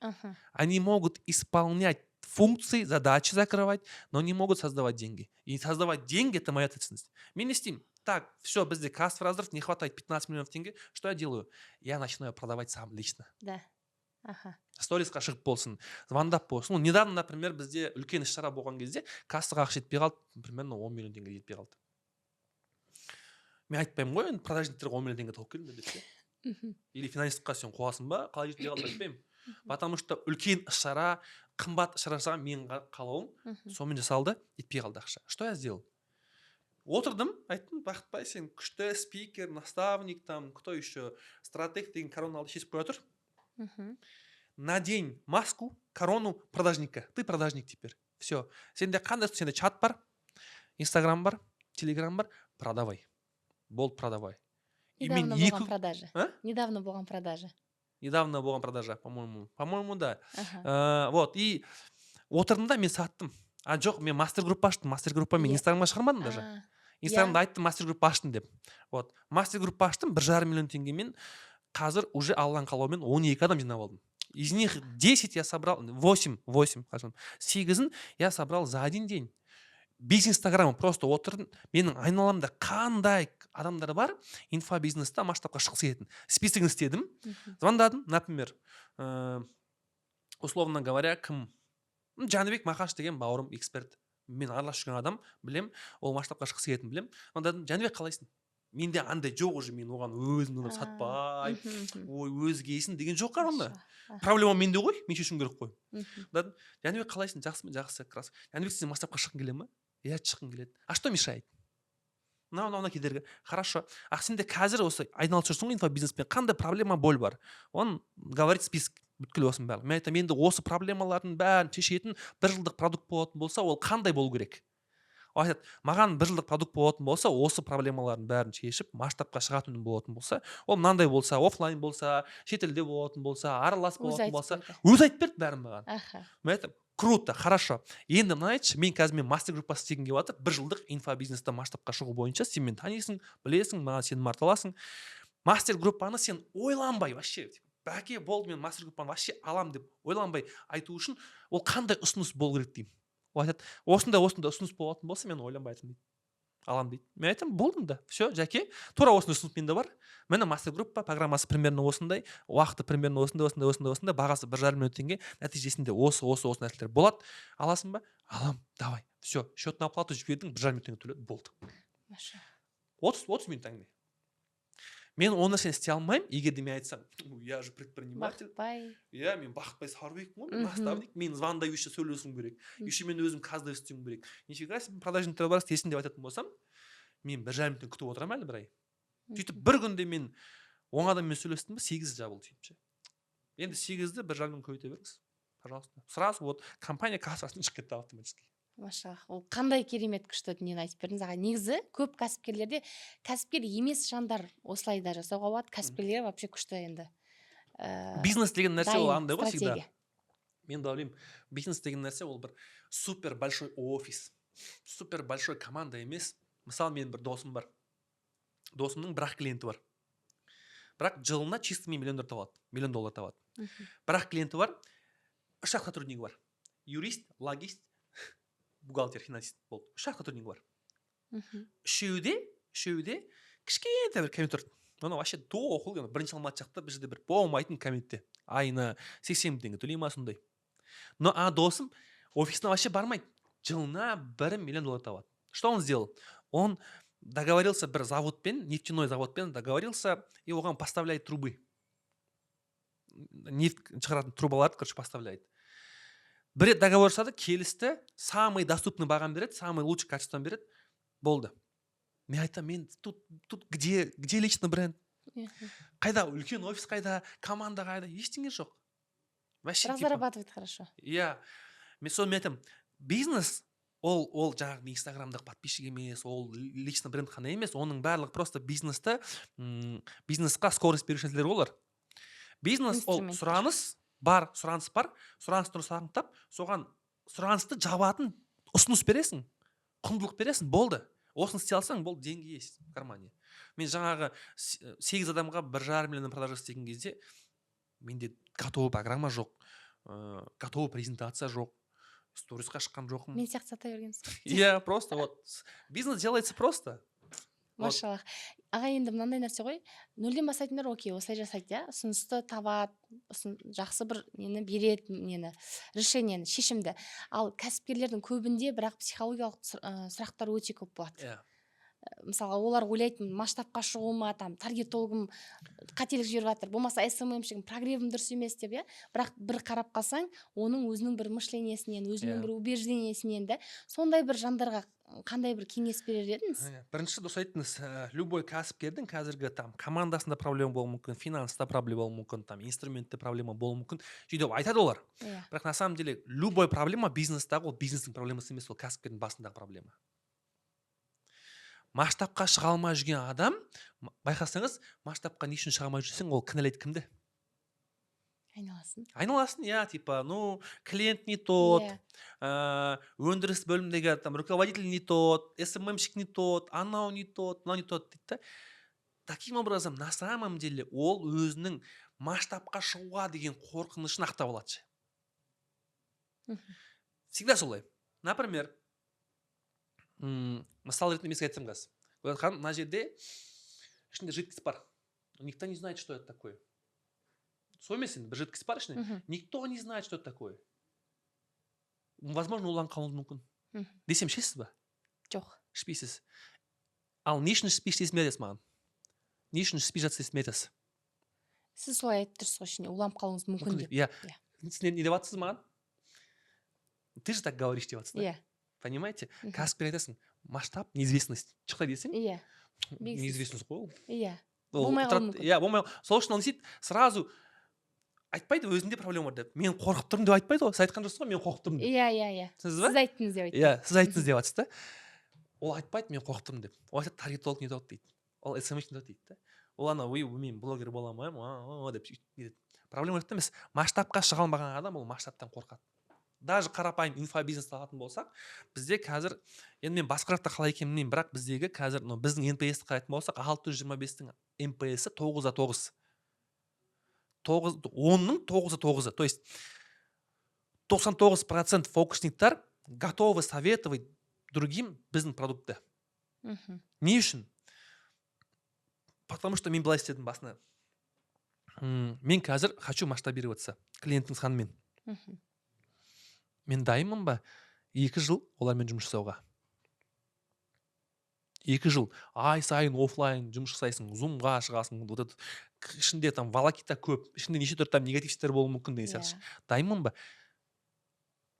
[SPEAKER 1] Они могут исполнять функции, задачи закрывать, но не могут создавать деньги. И создавать деньги – это моя ответственность. Мен не стим. Так, все, безде кассовый разрыв, не хватает 15 миллионов тенге. Что я делаю? Я начинаю продавать сам лично.
[SPEAKER 2] Да.
[SPEAKER 1] Сторисқа шығып болсын, звондап болсын. Недавно, например, бізде үлкен іс-шара болған кезде кассаға ақша жетпей қалды, примерно 10 миллион теңге жетпей қалды. Мен айтпаймын ғой, енді продажниктерге 10 миллион теңге тауып келдім деп ше. Или финансистқа сен қуасың ба, қалай жетпей қалды айтпаймын. Потому что үлкен іс-шара, қымбат іс-шара жасаған менің қалауым, сонымен жасалды, жетпей қалды ақша. Что я сделал? Отырдым, айттым, Бақытбай, сен күшті спикер, наставник, там, кто еще, стратег деген корону алды шешіп қоя тұр. Надень маску, корону продажника. Ты продажник теперь. Все. Сенде қандай, сенде чат бар, инстаграм бар, телеграм бар, продавай. Болды, продавай.
[SPEAKER 2] Недавно болған продажа. Недавно болған продажа.
[SPEAKER 1] Недавно болған продажа, по-моему. По-моему, да. Вот, и отырдым да, мен саттым. А жоқ, мен мастер-группа аштым. Мастер-группа мен инстаграмға шығармадым даже. Инстаграмда айттым, мастер-группа аштым деп. Вот, мастер-группа аштым, 1,5 миллион теңгемен. Қазір уже Алланың қалауымен 12 адам жинап алдым. Из них 10 я собрал, 8, 8-ін я собрал за один день. Без инстаграма просто отырдым. Менің айналамда қандай адамдар бар, инфобизнесте масштабқа шықсы келетін. Списогін істедім, звондадым, например, условно говоря, кім? Жәнібек Мақаш деген бауырым, эксперт. Мен араласып жүрген адам, білем, ол масштабқа шықсы келетін білем. Звондадым, Жәнібек қалайсың? Менде андай жоқ уже, мен оған өзімді сатпай, ой, өзі келсін деген жоқ қарғанда. Проблема менде ғой, мен шешуім керек қой. Жәнібек қалайсың? Жақсы ма? Жақсы, крас. Жәнібек сен масштабқа шыққың келе ма? Я шыққым келеді. А что мешает? Мына кедергі. Хорошо. А сенде қазір осы айналысып жүрсің ғой инфобизнеспен, қандай проблема боль бар? Он говорит список. Бүткіл осының бәрі. Мен айтамын, енді осы проблемалардың бәрін шешетін 1 жылдық продукт болатын болса, ол қандай болу керек? Ол айтады, маған 1 жылдық продукт болатын болса, осы проблемалардың бәрін шешіп, масштабқа шығатын болатын болса, ол мынандай болса, офлайн болса, шетелде болатын болса, аралас болатын болса, өзі айтып берді бәрін маған. Мен айтамын, круто, хорошо. Енді мына айтшы, мен қазір мастер-группа істегім келіп жатыр, 1 жылдық инфобизнесте масштабқа шығу бойынша сен мені танисың, білесің, маған сенім арта аласың. Мастер-группаны сен ойланбай вообще, бәке болды, мен мастер-группаны вообще алам деп ойланбай айту үшін, ол қандай ұсыныс болу керек деймін. Ол айтады, осындай ұсыныс болатын болса, мен ойланбай айтамын дейді. Алам дейді. Мен айтамын, болдым да. Все, жәке, тура осындай ұсыныс менде бар. Міне мастер-группа программасы примерно осындай, уақыты примерно осындай, бағасы 1,5 миллион теңге, нәтижесінде осы нәрселер болады. Аласың ба? Алам, давай. Все, счетную оплату жібердің, 1,5 миллион теңге төледі, болды. 30 минут әңгіме. Мен оны сен істей алмаймын, егер де мен айтсам, я же предприниматель. Я, мен Бақытбай Сарыбекпін ғой, наставник, мен звондай еще сөйлесуім керек. Еще мен өзім қазда істеуім керек. Нифига себе продажниктер бар, істесін деп айтатын болсам, мен 1,5 минут күтіп отырамын әлі бір ай. Сөйтіп бір күнде мен 10 адаммен сөйлестім бе, 8 жабылды сөйтіп. Енді 8-ді 1,5 минут көбейте беріңіз. Пожалуйста. Сразу вот компания кассасын шығып кетті автоматически.
[SPEAKER 2] Машалла, ол қандай керемет күшті дүниені айтып бердіңіз аға. Негізі көп кәсіпкерлерде кәсіпкер емес жандар осылай да жасауға болады. Кәсіпкерлер вообще күшті енді.
[SPEAKER 1] Бизнес деген нәрсе ол андай ғой всегда. Мен да ойлаймын, бизнес деген нәрсе ол бір супер большой офис, супер большой команда емес. Мысалы, менің бір досым бар. Досымның бірақ клиенті бар. Бірақ жылына чистыми $1 миллион табады. Бірақ клиенті бар, 3 сотруднигі бар. Юрист, логист, бухгалтер, финансист болды. 3 сотруднигі бар. Үшеуде кішкентай бір компьютер оны вообще до оқу бірінші алматы жақта бір жерде бір болмайтын комитте айына 80 теңге төлей ма сондай. Но досым офисына вообще бармайды, жылына $1 миллион табады. Что он сделал? Он договорился бір заводпен, нефтяной заводпен договорился, и оған поставляет трубы. Нефть шығаратын трубаларды, короче, поставляет. Бір рет договор жасады, келісті, самый доступный бағам береді, самый лучший качестводан береді, болды. Мен айтам, мен тут где личный бренд? Қайда үлкен офис, қайда команда, қайда, ештеңе жоқ. Вообще
[SPEAKER 2] бірақ зарабатывает хорошо.
[SPEAKER 1] Иә, мен соны айтам, бизнес ол жаңағы инстаграмдағы подписчик емес, ол личный бренд қана емес, оның барлығы просто бизнесқа скорость беруші нәрселер олар. Бизнес ол сұраныс бар, сұранысты сағынтап, соған сұранысты жабатын ұсыныс бересің, құндылық бересің, болды. Осыны істей алсаң, болды, деньги есть в кармане. Мен жаңағы 8 адамға 1,5 миллион продажа істеген кезде менде готовый программа жоқ, готовый презентация жоқ, сторисқа шыққан жоқпын.
[SPEAKER 2] Мен сияқты сата бергенсің.
[SPEAKER 1] Иә, просто вот бизнес делается просто.
[SPEAKER 2] Машаллах. Аға, енді мынандай нәрсе ғой, нөлден бастайтындар окей, осылай жасайды, иә, ұсынысты табады, жақсы бір нені береді, решениені, шешімді. Ал кәсіпкерлердің көбінде бірақ психологиялық сұрақтар өте көп болады.
[SPEAKER 1] Иә.
[SPEAKER 2] Мысалға, олар ойлайтын масштабқа шығу ма, там таргетологым қателік жіберіп жатыр, болмаса SMM-шігім прогревім дұрыс емес деп, иә. Бірақ бір қарап қалсаң, оның өзінің бір мышлениясінен, өзінің бір убеждениесінен де сондай бір жандарға қандай бір кеңес берер едіңіз?
[SPEAKER 1] Бірінші дұрыс айттыңыз, любой кәсіпкердің қазіргі там командасында проблема болуы мүмкін, финанста проблема болуы мүмкін, там инструментте проблема болуы мүмкін. Сөйтіп айтады олар. Бірақ на самом деле любой проблема бизнестағы, ол бизнестің проблемасы емес, ол кәсіпкердің басындағы проблема. Масштабқа шыға алмай жүрген адам, байқасаңыз, масштабқа не үшін шыға алмай жүрсең, ол кінәлайды кімді? Айналасын, иә, типа, клиент не тот, өндіріс бөлімдегі там руководитель не тот, SMM-шік не тот, анау не тот, мынау не тот дейді. Таким образом, на самом деле, ол өзінің масштабқа шығуға деген қорқынышын ақтап алады. Всегда солай. Например, мысал ретінде мен сізге айтсам қазір. Мына жерде ішінде жидкость бар. Никто не знает, что это такое. Сол емес енді, бір жидкость бар ішінде. Никто не знает, что это такое. Возможно, уланып қалуы мүмкін. Десем, ішесіз ба?
[SPEAKER 2] Жоқ.
[SPEAKER 1] Ішпейсіз. Ал не үшін ішпейсіз десем айтасыз маған? Не үшін ішпей жатсыз десем айтасыз?
[SPEAKER 2] Сіз солай айтып тұрсыз ғой, ішінде уланып қалуыңыз мүмкін деп.
[SPEAKER 1] Иә. Не деп жатсыз маған? Ты же так говоришь деп жатсыз да?
[SPEAKER 2] Иә.
[SPEAKER 1] Понимаете? Кәсіпкер айтасың, масштаб, неизвестность. Шықтай десең?
[SPEAKER 2] Иә.
[SPEAKER 1] Неизвестность қой ол.
[SPEAKER 2] Иә. Болмай қалуы мүмкін.
[SPEAKER 1] Иә, болмай. Сол үшін ол не істейді? Сразу айтпайды, өзінде проблема бар деп. Мен қорқып тұрмын деп айтпайды ғой. Сіз айтқан жоқсыз ғой, мен қорқып тұрмын деп.
[SPEAKER 2] Иә.
[SPEAKER 1] Сіз
[SPEAKER 2] айттыңыз деп айтты.
[SPEAKER 1] Иә, сіз айттыңыз деп жатсыз да. Ол айтпайды, мен қорқып тұрмын деп. Ол айтады, таргетолог не тот дейді. Ол SMM не тот дейді. Ол мен блогер бола алмаймын, деп дейді. Проблема жоқ емес. Масштабқа шыға алмаған адам ол масштабтан қорқады. Даже қарапайым инфобизнес алатын болсақ, бізде қазір, енді мен басқа жақта қалай екенін білмеймін, бірақ біздегі қазір біздің NPS-ті қарайтын болсақ, 625-тің NPS-і 9/9. 10-ның 9/9. То есть 99% фокусниктар готовы советовать другим біздің продуктты. Не үшін? Потому что мен былай істедім басына. Мен қазір хочу масштабироваться клиенттің санымен. Мен дайынмын ба 2 жыл олармен жұмыс жасауға? 2 жыл ай сайын офлайн жұмыс жасайсың, зумға шығасың, ішінде там волокита көп, ішінде неше түрлі там негативтер болуы мүмкін деген сияқты. Дайынмын ба?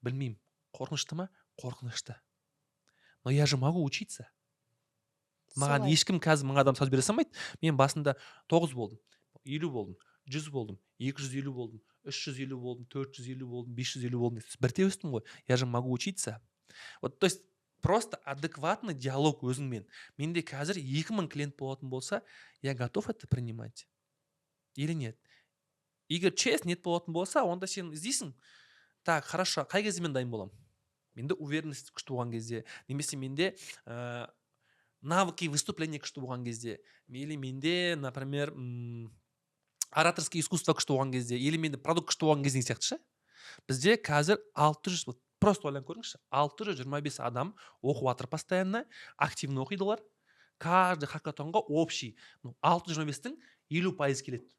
[SPEAKER 1] Білмеймін. Қорқынышты ма? Қорқынышты. Но я же могу учиться. Маған ешкім қазір 1000 адам сөз бере салмайды. Мен басында 9 болдым, 50 болдым, 100 болдым, 250 болдым, 350 болдым, 450 болдым, 550 болдым. Бірте өстім ғой. Я же могу учиться. Вот, то есть, просто адекватный диалог өзіңмен. Менде қазір 2000 клиент болатын болса, я готов это принимать? Или нет? Егер честно нет болатын болса, онда сен іздейсің. Так, хорошо, қай кезде мен дайын боламын? Менде уверенность күшті болған кезде, немесе менде навыки выступления күшті болған кезде, или менде, например, ораторский искусство күшті болған кезде, или менде продукт күшті болған кезде сияқты ше. Бізде қазір 600, просто ойланып көріңізші, 625 адам оқып жатыр постоянно, активно оқиды олар, каждый хакатонға общий 625-тің 50% келеді.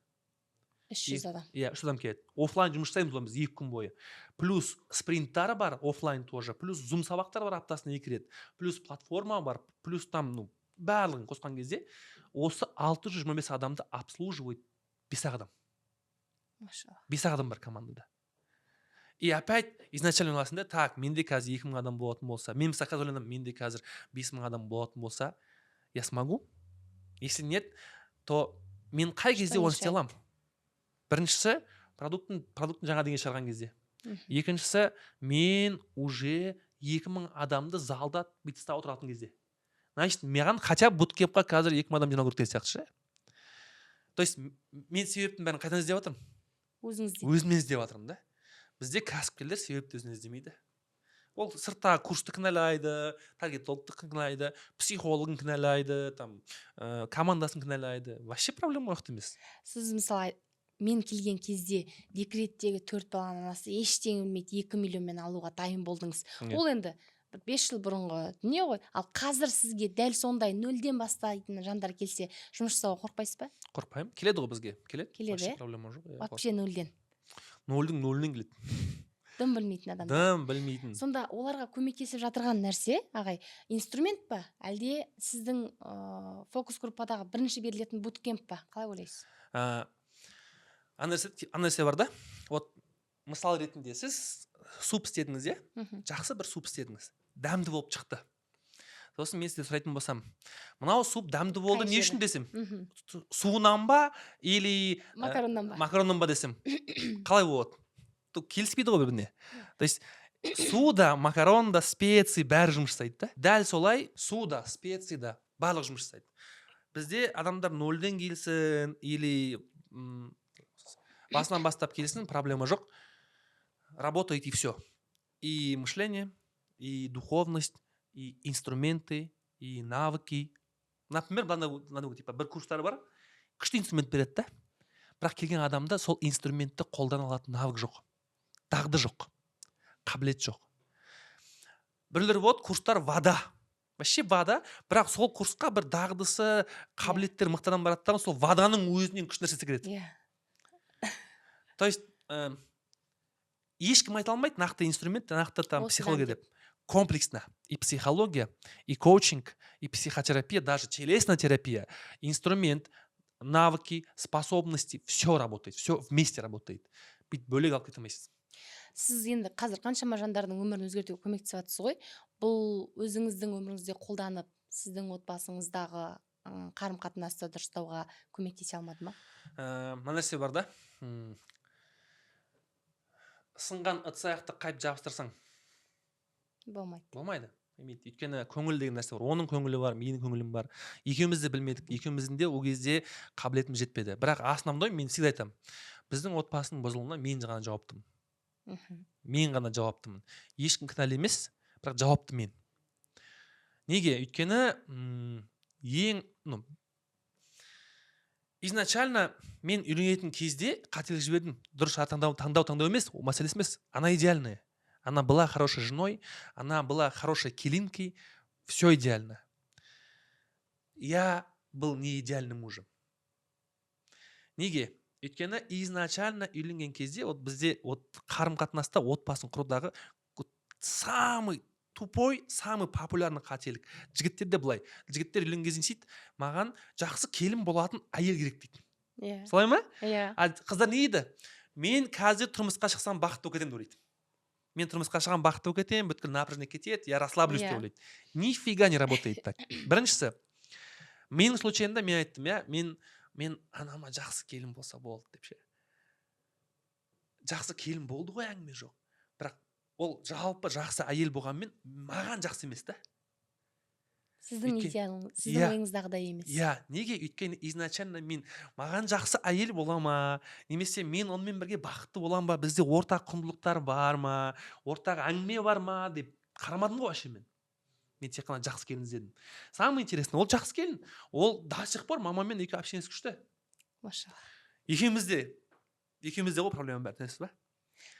[SPEAKER 2] 300 адам.
[SPEAKER 1] Иә, 300 адам келеді. Офлайн жұмыс жасаймыз ғой біз 2 күн бойы. Плюс спринттары бар, офлайн тоже. Плюс зум сабақтар бар аптасына 2 рет. Плюс платформа бар. Плюс там, барлығын қосқан кезде осы 625 адамды обслуживает 5 адам.
[SPEAKER 2] Машалла.
[SPEAKER 1] 5 адам бар командада. И опять изначально ойласында, так, менде қазір 2000 адам болатын болса, мен мысалы қазір ойланамын, менде қазір 5000 адам болатын болса, я смогу? Если нет, то мен қай кезде оны істей аламын? Біріншісі, продукттың жаңа деген шығарған кезде. Екіншісі, мен уже 2000 адамды залда бүйтіп ұстап отыратын кезде. Значит, маған хотя бы буткемпқа қазір 2000 адам жинау керек сияқты ше. То есть, мен себептің бәрін қайдан іздеп жатырмын? Өзімнен іздеп жатырмын да. Бізде кәсіпкерлер себепті өзінен іздемейді. Ол сырттағы курсты кінәлайды, таргетологты кінәлайды, психологын кінәлайды, там, командасын кінәлайды. Вообще проблема жоқ емес.
[SPEAKER 2] Сіз мысалы мен келген кезде декреттегі 4 баланың анасы ештеңе білмейді, 2 миллионмен алуға дайын болдыңыз. Ол енді 5 жыл бұрынғы дүние ғой. Ал қазір сізге дәл сондай нөлден бастайтын жандар келсе, жұмыс жасауға қорықпайсыз ба?
[SPEAKER 1] Қорықпаймын. Келеді ғой бізге.
[SPEAKER 2] Келеді,
[SPEAKER 1] вообще проблема жоқ.
[SPEAKER 2] Вообще нөлден.
[SPEAKER 1] Нөлден келеді.
[SPEAKER 2] Дым білмейтін адамдар.
[SPEAKER 1] Дым білмейтін.
[SPEAKER 2] Сонда оларға көмектесіп жатырған нәрсе, ағай, инструмент па? Әлде сіздің фокус группадағы бірінші берілетін буткемп па? Қалай ойлайсыз?
[SPEAKER 1] Аннесе бар да. Вот мысал ретінде сіз суп істедіңіз, иә? Жақсы бір суп істедіңіз. Дәмді болып шықты. Сосын мен сізде сұрайтын болсам, мынау суп дәмді болды не үшін десем? Суынан ба или макароннан ба десем? Қалай болады? Келіспейді ғой біріне. То есть суда, макаронда, специи бәрі жұмыс жасайды да. Дәл солай суда, специи да барлық жұмыс жасайды. Бізде адамдар нөлден келсін или басынан бастап келсін, проблема жоқ. Работает и все. И мышление, и духовность, и инструменты, и навыки. Например, типа бір курстары бар, күшті инструмент береді да. Бірақ келген адамда сол инструментті қолдана алатын навык жоқ. Дағды жоқ. Қабілет жоқ. Бірлер вот курстар вода. Вообще вода, бірақ сол курсқа бір дағдысы, қабілеттер мықтадан бараттан сол воданың өзінен күшті нәрсесі кіреді. То есть, ешкім айта алмайды нақты инструмент, нақты там психология деп. Комплексно. И психология, и коучинг, и психотерапия, даже телесная терапия, инструмент, навыки, способности, все работает, все вместе работает. Бүйтіп бөлек алып кете алмайсыз.
[SPEAKER 2] Сіз енді қазір қаншама жандардың өмірін өзгертуге көмектесіп жатсыз ғой. Бұл өзіңіздің өміріңізде қолданып, сіздің отбасыңыздағы қарым-қатынасты дұрыстауға көмектесе алмады ма?
[SPEAKER 1] Мына нәрсе бар да. Сынған ыдыс аяқты қайып жабыстырсаң болмайды. Өйткені көңіл деген нәрсе бар. Оның көңілі бар, менің көңілім бар. Екеуміз де білмедік. Екеуміздің де ол кезде қабілетім жетпеді. Бірақ основной мен всегда айтамын. Біздің отбасының бұзылуына мен ғана жауаптымын. Мен ғана жауаптымын. Ешкім кінәлі емес, бірақ жауапты мен. Неге? Өйткені изначально мен үйренетін кезде қателік жібердім. Дұрыс таңдау емес, ол мәселесі емес. Она идеальная. Она была хорошей женой, она была хорошей келинкой, все идеально. Я был не идеальным мужем. Неге? Өйткені изначально үйленген кезде, бізде қарым-қатынаста отбасын құрудағы самый тупой, самый популярный қателік. Жігіттерде былай. Жігіттер үйленген кезде дейді, маған жақсы келін болатын әйел керек дейді. Солай ма? Қыздар не дейді? Мен қазір тұрмысқа шықсам бақытты болып кетемін дейді. Мен тұрмысқа шығам бақытты болып кетемін, бүткіл напряжение кетеді, я расслаблюсь деп ойлайды. Нифига не работает так. Біріншісі, менің случайында мен айттым, мен анама жақсы келін болса болды деп ше. Жақсы келін болды ғой, әңгіме жоқ. Бірақ ол жалпы жақсы әйел болғанмен маған жақсы емес та.
[SPEAKER 2] Сіздің идеалыңыз, сіздің ойыңыздағыдай емес.
[SPEAKER 1] Неге? Өйткені изначально мен маған жақсы әйел бола ма, немесе мен онымен бірге бақытты болам ба, бізде ортақ құндылықтар бар ма, ортақ әңгіме бар ма деп қарамадым ғой вообще мен. Мен тек қана жақсы келін іздедім. Самое интересное, ол жақсы келін. Ол до сих пор мамамен екі общениесі күшті.
[SPEAKER 2] Машалла.
[SPEAKER 1] Екеумізде ғой проблема бар, түсінесіз ба?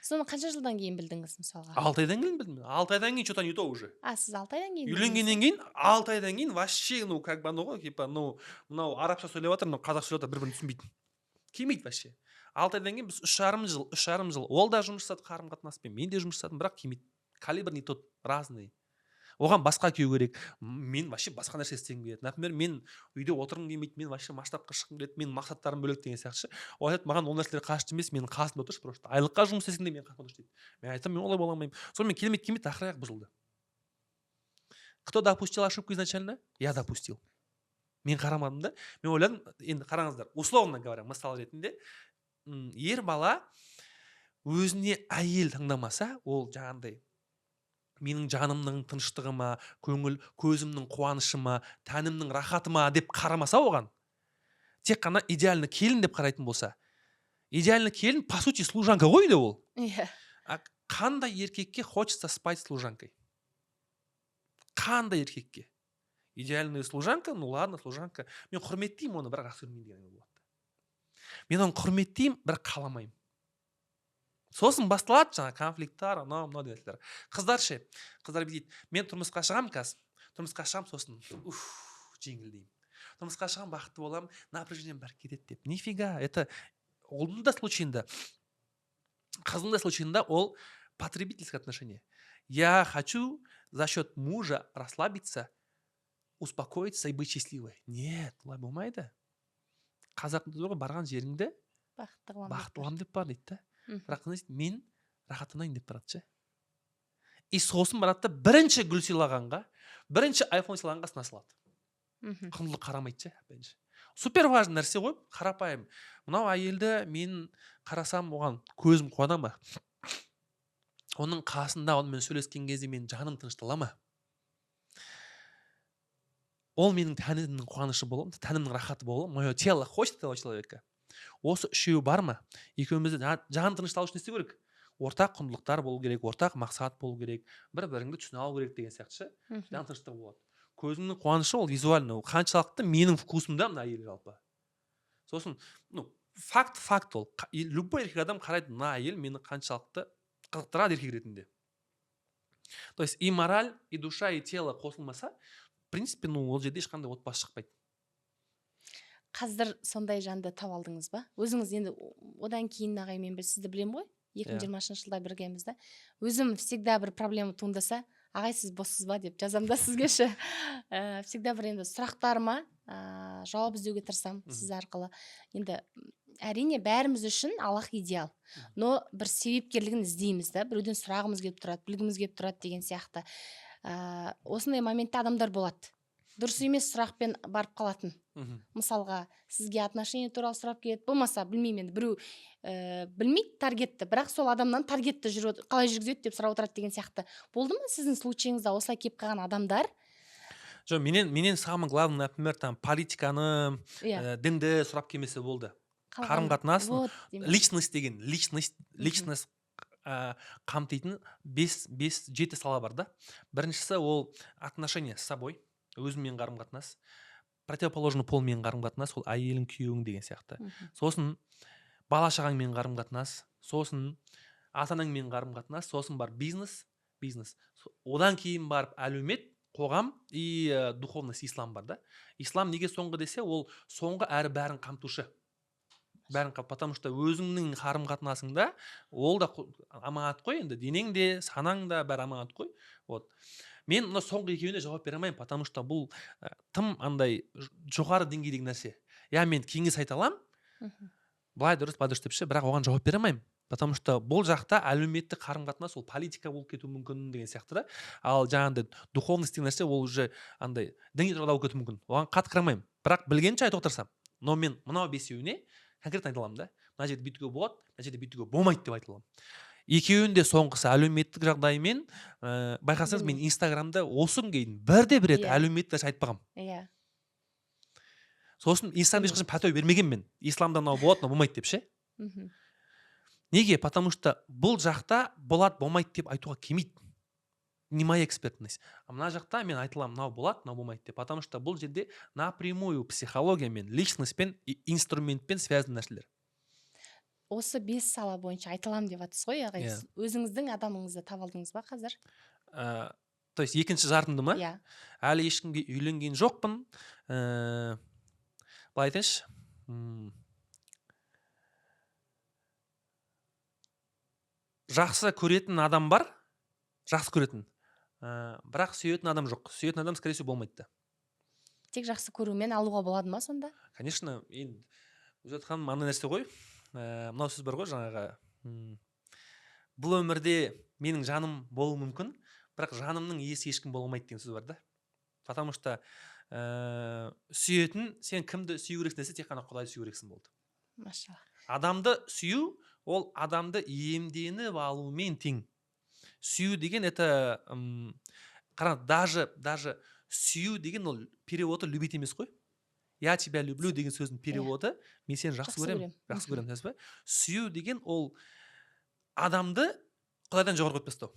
[SPEAKER 2] Соны қанша жылдан кейін білдіңіз мысалға?
[SPEAKER 1] 6 айдан кейін білдім. 6 айдан кейін что-то не то уже.
[SPEAKER 2] Сіз 6 айдан кейін білдіңіз?
[SPEAKER 1] Үйленгеннен кейін 6 айдан кейін вообще как бы ғой типа мынау арабша сөйлеп жатыр, мынау қазақша сөйлеп жатыр, бір-бірін түсінбейтін. Келмейді вообще. 6 айдан кейін біз 3,5 жыл ол да жұмыс жасады қарым қатынаспен, мен де жұмыс жасадым, бірақ келмейді. Калибр не тот, разный. Оған басқа күйеу керек. Мен вообще басқа нәрсе істегім келеді. Например, мен үйде отырғым келмейді, мен вообще масштабқа шыққым келеді, менің мақсаттарым бөлек деген сияқты. Ол айтады, маған ол нәрселер қажет емес, менің қасымда отыршы, просто айлыққа жұмыс істесең де менің қасымда отыршы дейді. Мен айтамын, мен олай бола алмаймын. Сонымен келмейді, ақыры бұзылды. Кто допустил ошибку изначально? Я допустил. Мен қарамадым да. Мен ойладым, енді қараңыздар, условно говоря, мысал ретінде, ер бала өзіне әйел таңдамаса, ол жаңағындай менің жанымның тыныштығыма, көзімнің қуанышыма, тәнімнің рахатыма деп қарамаса оған, тек қана идеальный келін деп қарайтын болса, идеальный келін, по сути, служанка ғой де ол. Қандай еркекке хочется спать служанкой? Қандай еркекке? Идеальная служанка, ну ладно, служанка. Мен құрметтеймін оны, бірақ ақсы өлмейді деген болады. Мен оны құрметтеймін, бірақ қаламаймын. Сосын басталады жаңа конфликттар, анау деген нәрселер. Қыздар дейді, мен тұрмысқа шығамын қазір. Тұрмысқа шығамын, сосын жеңілдеймін. Тұрмысқа шығамын, бақытты боламын, напряжением бәрі кетеді деп. Нифига, это олдың да случайында, қыздың да случайында ол потребительское отношение. Я хочу за счет мужа расслабиться, успокоиться и быть счастливой. Нет, олай болмайды. Қазақтың барған жеріңде бақытты боламын деп бар дейді да. Бірақ мен рахаттанайын деп барады ше. И сосын барады да бірінші гүл сыйлағанға, бірінші айфон сыйлағанға сына салады. Құндылық қарамайды ше. Супер важный нәрсе ғой, қарапайым. Мынау әйелді мен қарасам, оған көзім қуана ма? Оның қасында онымен сөйлескен кезде мен жаным тыныштала ма? Ол менің тәнімнің қуанышы болу, тәнімнің рахаты болу, мое тело хочет этого человека. Осы үшеуі бар ма? Екеумізді жан тынышталу үшін не істеу керек? Ортақ құндылықтар болу керек, ортақ мақсат болу керек, бір-біріңді түсіне алу керек деген сияқты. Жан тыныштығы болады. Көзімнің қуанышы ол визуально, қаншалықты менің вкусымда мына әйел жалпы. Сосын, факт ол. Любой еркек адам қарайды, мына әйел мені қаншалықты қызықтырады еркек ретінде. То есть и мораль, и душа, и тело қосылмаса, в принципе, ол жерде ешқандай отбасы шықпайды.
[SPEAKER 2] Қазір сондай жанды тауып алдыңыз ба? Өзіңіз енді одан кейін ағай, мен сізді білем ғой, 2020 жылда біргеміз да. Өзім всегда бір проблема туындаса, ағай сіз боссыз ба деп жазам да сізге ше. Всегда бір енді сұрақтарыма жауап іздеуге тырысам сіз арқылы. Енді әрине бәріміз үшін Аллах идеал. Но бір себепкерлігін іздейміз да, біреуден сұрағымыз келіп тұрады, білгіміз келіп тұрады деген сияқты. Осындай моментте адамдар болады. Дұрыс емес сұрақпен барып қалатын. Мысалға, сізге отношение туралы сұрап келеді, болмаса білмеймін, біреу білмейді таргетті, бірақ сол адамнан таргетті қалай жүргізеді деп сұрап отырады деген сияқты. Болды ма сіздің случайыңызда осылай келіп қалған адамдар?
[SPEAKER 1] Жоқ, менен самый главный, например, там политиканы, дінді сұрап келмесе болды. Қарым-қатынас, личность деген, личность қамтитын 5-7 сала бар да. Біріншісі ол отношение с собой, өзіңмен қарым-қатынас. Противоположный полмен қарым-қатынас, ол әйелің, күйеуің деген сияқты. Сосын бала-шағаңмен қарым-қатынас, сосын ата-анаңмен қарым-қатынас, сосын бар бизнес. Одан кейін барып әлеумет, қоғам и духовность, ислам бар да. Ислам неге соңғы десе, ол соңғы әрі бәрін қамтушы. Потому что өзіңнің қарым-қатынасыңда ол да аманат қой, енді денең де, санаң да бәрі аманат қой. Вот. Мен соңғы екеуіне жауап бере алмаймын, потому что бұл тым андай жоғары деңгейдегі нәрсе. Мен кеңес айта аламын, былай дұрыс деп ше, бірақ оған жауап бере алмаймын. Потому что бұл жақта әлеуметтік қарым-қатынас ол политика болып кетуі мүмкін деген сияқты да. Ал жаңағындай духовность деген нәрсе ол уже андай діни тұрғыда болып кетуі мүмкін. Оған қатты қарамаймын. Бірақ білгенше айтып отырсам. Но мен мынау бесеуіне конкретно айта аламын да. Мына жерде бүйтуге болады, мына жерде бүйтуге болмайды деп айта аламын. Екеуінде соңғысы әлеуметтік жағдаймен, байқасаңыз мен Инстаграмда осы күнге дейін бірде-бір рет әлеуметтік айтпағам. Сосын Инстаграмда ешқашан пәтуа бермеген мен. Исламда мынау болады, мынау болмайды деп ше. Неге? Потому что бұл жақта болады, болмайды деп айтуға келмейді. Не моя экспертность. А мына жақта мен айтыламын, мынау болады, мынау болмайды деп. Потому что бұл жерде напрямую психологиямен, личностьпен и инструментпен связаны нәрселер.
[SPEAKER 2] осы 5 сала бойынша айта аламын деп жатсыз ғой, яғни
[SPEAKER 1] Иә.
[SPEAKER 2] өзіңіздің адамыңызды таба алдыңыз ба қазір?
[SPEAKER 1] То есть екінші жартымды ма?
[SPEAKER 2] Иә.
[SPEAKER 1] Әлі ешкімге үйленген жоқпын. Былай айтайыншы. Жақсы көретін адам бар. Жақсы көретін. Бірақ сүйетін адам жоқ. Сүйетін адам, скорее всего, болмайды да.
[SPEAKER 2] Тек жақсы көрумен алуға болады ма сонда?
[SPEAKER 1] Конечно, енді өзі айтқаным андай нәрсе ғой. Мынау сөз бар ғой жаңағы. Бұл өмірде менің жаным болуы мүмкін, бірақ жанымның иесі ешкім бола алмайды деген сөз бар да. Потому что сүйетін, сен кімді сүю керексің десе, тек қана Құдайды сүю керексің болды.
[SPEAKER 2] Машалла.
[SPEAKER 1] Адамды сүю, ол адамды иемденіп алумен тең. Сүю деген это даже сүю деген ол переводы любить емес қой. Я тебя люблю деген сөздің переводы мен сені жақсы көремін. Жақсы көремін, десіз ба? Сүю деген ол адамды Құдайдан жоғары қойып тастау.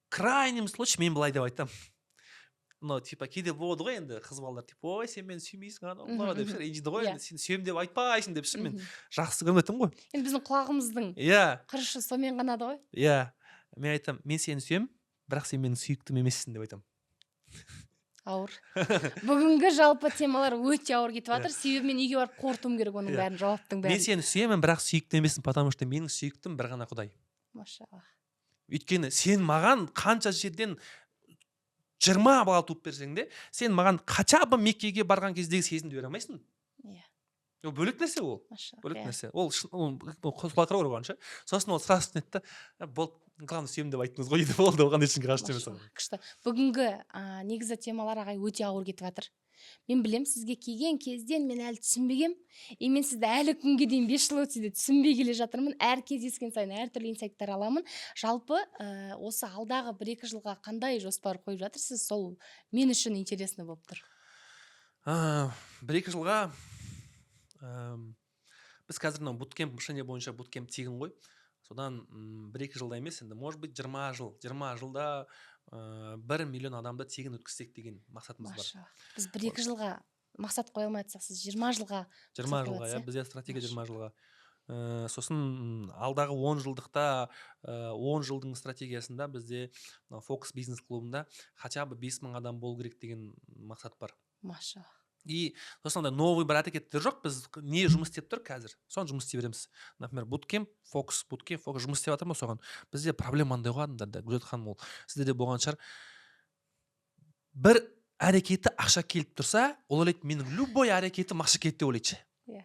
[SPEAKER 1] Крайним случай мен былай деп айтамын. Но типа кейде болады ғой енді қыз балалар типа ой сен мені сүймейсің анау деп ренжиді ғой, енді сен сүйемін деп айтпайсың деп ше, мен жақсы көріп айтамын ғой.
[SPEAKER 2] Енді біздің құлағымыздың құрышы сонымен қанады ғой.
[SPEAKER 1] Иә, мен айтамын, мен сені сүйемін, бірақ сен менің сүйіктім емессің деп айтамын.
[SPEAKER 2] Ауыр. Бүгінгі жалпы темалар өте ауыр кетіп жатыр. Себебі мен үйге барып қорытуым керек оның бәрін, жауаптың бәрін.
[SPEAKER 1] Мен сені сүйемін, бірақ сүйікті емессің, потому что менің сүйіктім бір ғана Құдай.
[SPEAKER 2] Машалла.
[SPEAKER 1] Өйткені сен маған қанша жерден 20 бала туып берсең де, сен маған хотя бы Меккеге барған кездегі сезімді бере алмайсың.
[SPEAKER 2] Иә.
[SPEAKER 1] Ол бөлек нәрсе ол.
[SPEAKER 2] Машалла.
[SPEAKER 1] Бөлек нәрсе. Ол құлақ қарау оған ше. Сосын ол сразу түсінеді да, болды, главное сүйемін деп айттыңыз ғой дейді. Болды, оған ешкімге қажет емес.
[SPEAKER 2] Күшті. Бүгінгі негізі темалар ағай өте ауыр кетіп жатыр. Мен білем, сізге келген кезден мен әлі түсінбегем. Мен сізді әлі күнге дейін 5 жыл өтсе де түсінбей келе жатырмын. Әр кездескен сайын әртүрлі инсайттар аламын. Жалпы осы алдағы 1-2 жылға қандай жоспар қойып жатырсыз? Сол мен үшін интересно болып тұр.
[SPEAKER 1] 1-2 жылға біз қазір буткемп мышление бойынша буткемп тегін ғой. Содан 1-2 жылда емес, енді может быть 20 жылда 1 миллион адамды тегін өткізсек деген мақсатымыз бар.
[SPEAKER 2] Біз 1-2 жылға мақсат қоя алмай жатсақ, сіз 20 жылға.
[SPEAKER 1] 20 жылға, иә, бізде стратегия 20 жылға. Сосын алдағы 10 жылдықта 10 жылдың стратегиясында бізде Focus бизнес клубында хотя бы 5000 адам болу керек деген мақсат бар.
[SPEAKER 2] Машалла.
[SPEAKER 1] И сосын да новый бір әрекеттер жоқ, біз не жұмыс істеп тұр қазір, соны жұмыс істей береміз. Например, буткемп, фокус жұмыс істеп жатыр ма соған. Бізде проблема андай ғой адамдарда, Гүлзат ханым, ол сізде де болған шығар. Бір әрекеті ақша келіп тұрса, ол ойлайды, менің любой әрекетім ақша келеді деп ойлайды.
[SPEAKER 2] Иә.